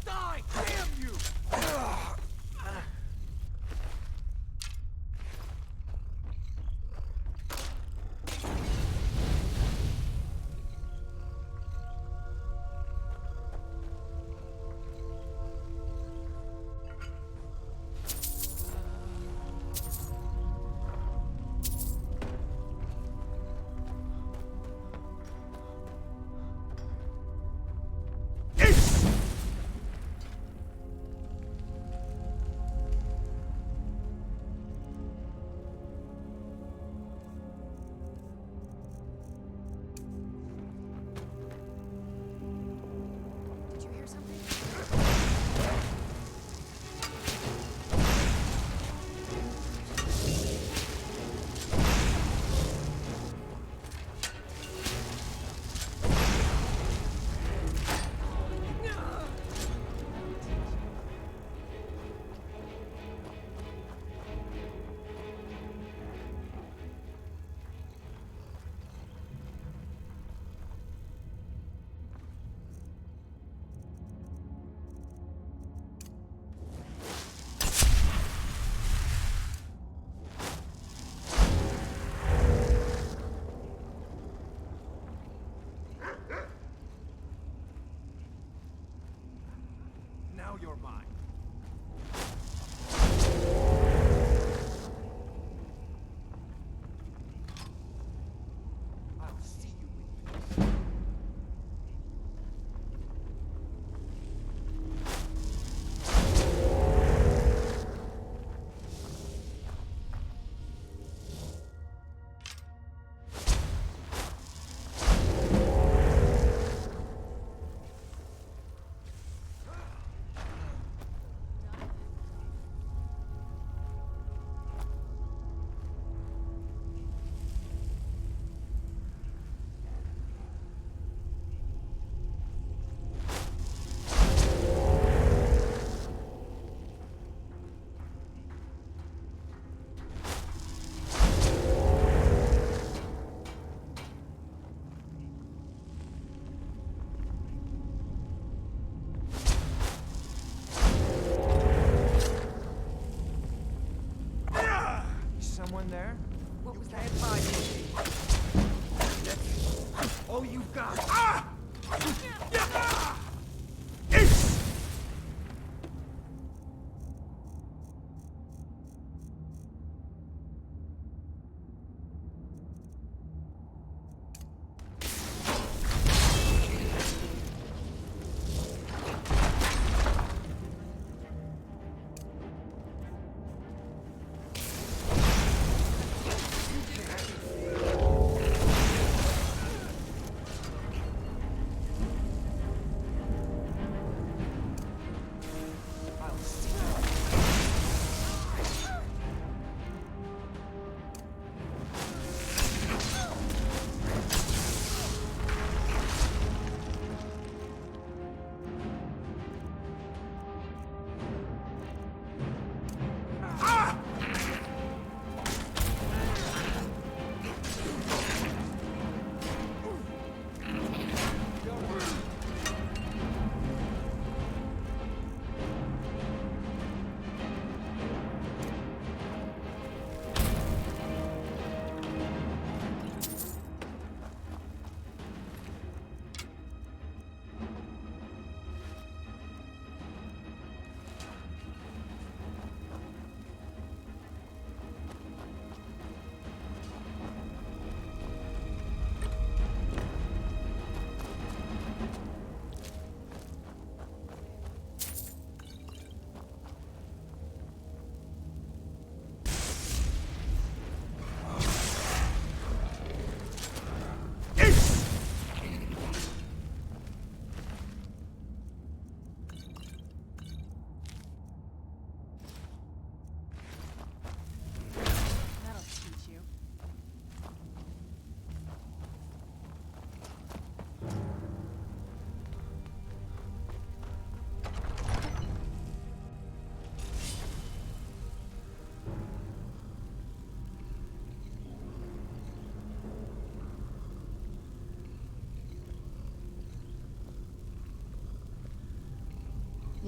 Die! Damn you!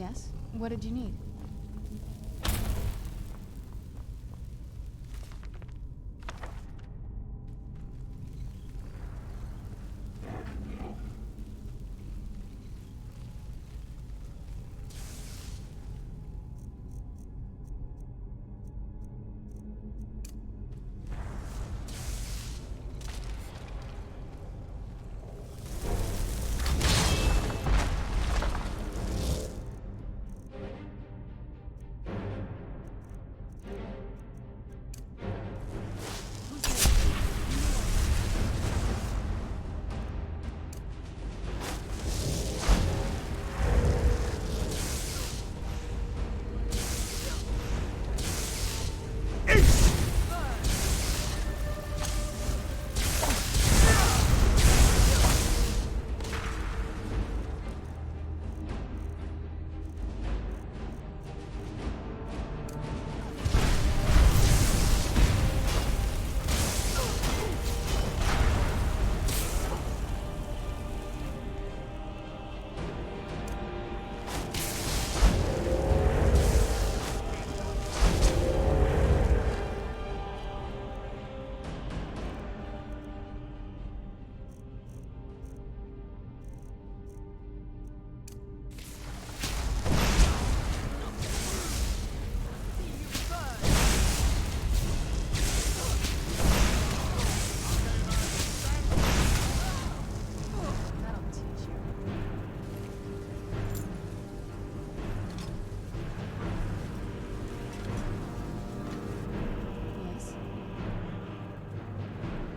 Yes? What did you need?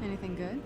Anything good?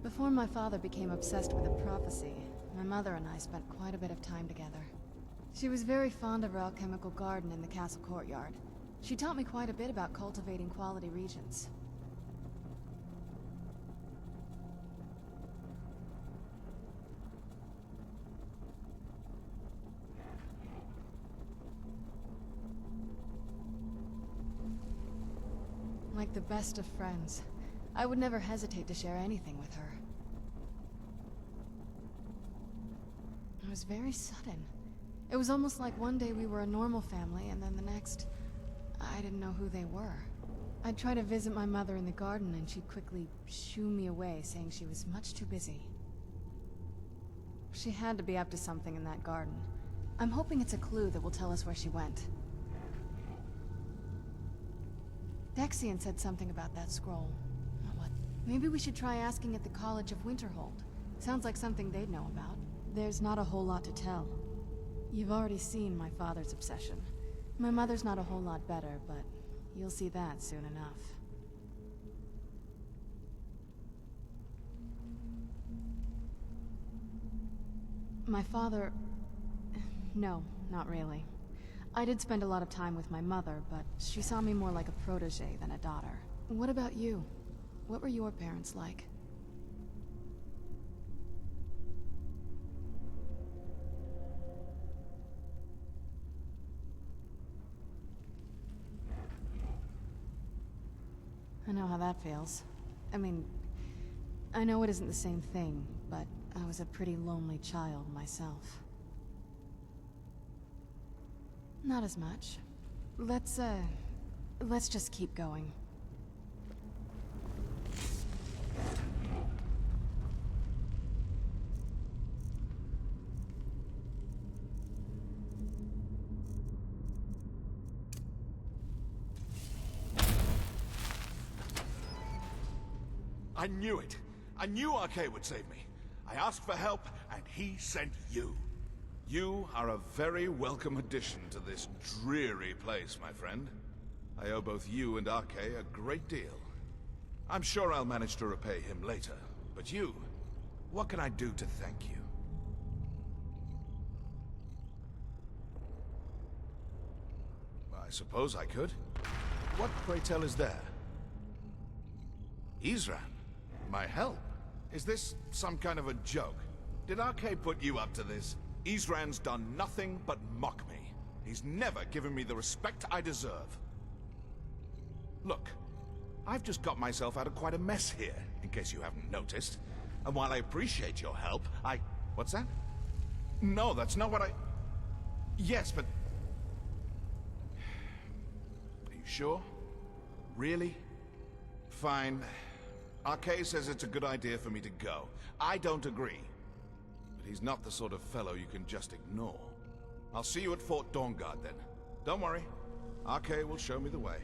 Before my father became obsessed with a prophecy, my mother and I spent quite a bit of time together. She was very fond of our alchemical garden in the castle courtyard. She taught me quite a bit about cultivating quality regions. Like the best of friends, I would never hesitate to share anything with her. It was very sudden. It was almost like one day we were a normal family, and then the next, I didn't know who they were. I'd try to visit my mother in the garden, and she'd quickly shoo me away, saying she was much too busy. She had to be up to something in that garden. I'm hoping it's a clue that will tell us where she went. Dexian said something about that scroll. What? Maybe we should try asking at the College of Winterhold. Sounds like something they'd know about. There's not a whole lot to tell. You've already seen my father's obsession. My mother's not a whole lot better, but you'll see that soon enough. My father... No, not really. I did spend a lot of time with my mother, but she saw me more like a protege than a daughter. What about you? What were your parents like? I know how that feels. I mean, I know it isn't the same thing, but I was a pretty lonely child myself. Not as much. Let's just keep going. I knew it! I knew Arcade would save me! I asked for help, and he sent you. You are a very welcome addition to this dreary place, my friend. I owe both you and Arke a great deal. I'm sure I'll manage to repay him later. But you, what can I do to thank you? I suppose I could. What, pray tell, is there? Isran? My help? Is this some kind of a joke? Did Arke put you up to this? Isran's done nothing but mock me. He's never given me the respect I deserve. Look, I've just got myself out of quite a mess here, in case you haven't noticed. And while I appreciate your help, What's that? No, that's not what I... Yes, but... Are you sure? Really? Fine. Arke says it's a good idea for me to go. I don't agree. But he's not the sort of fellow you can just ignore. I'll see you at Fort Dawnguard then. Don't worry. Arke will show me the way.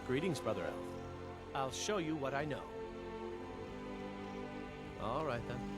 Greetings, Brother Elf. I'll show you what I know. All right, then.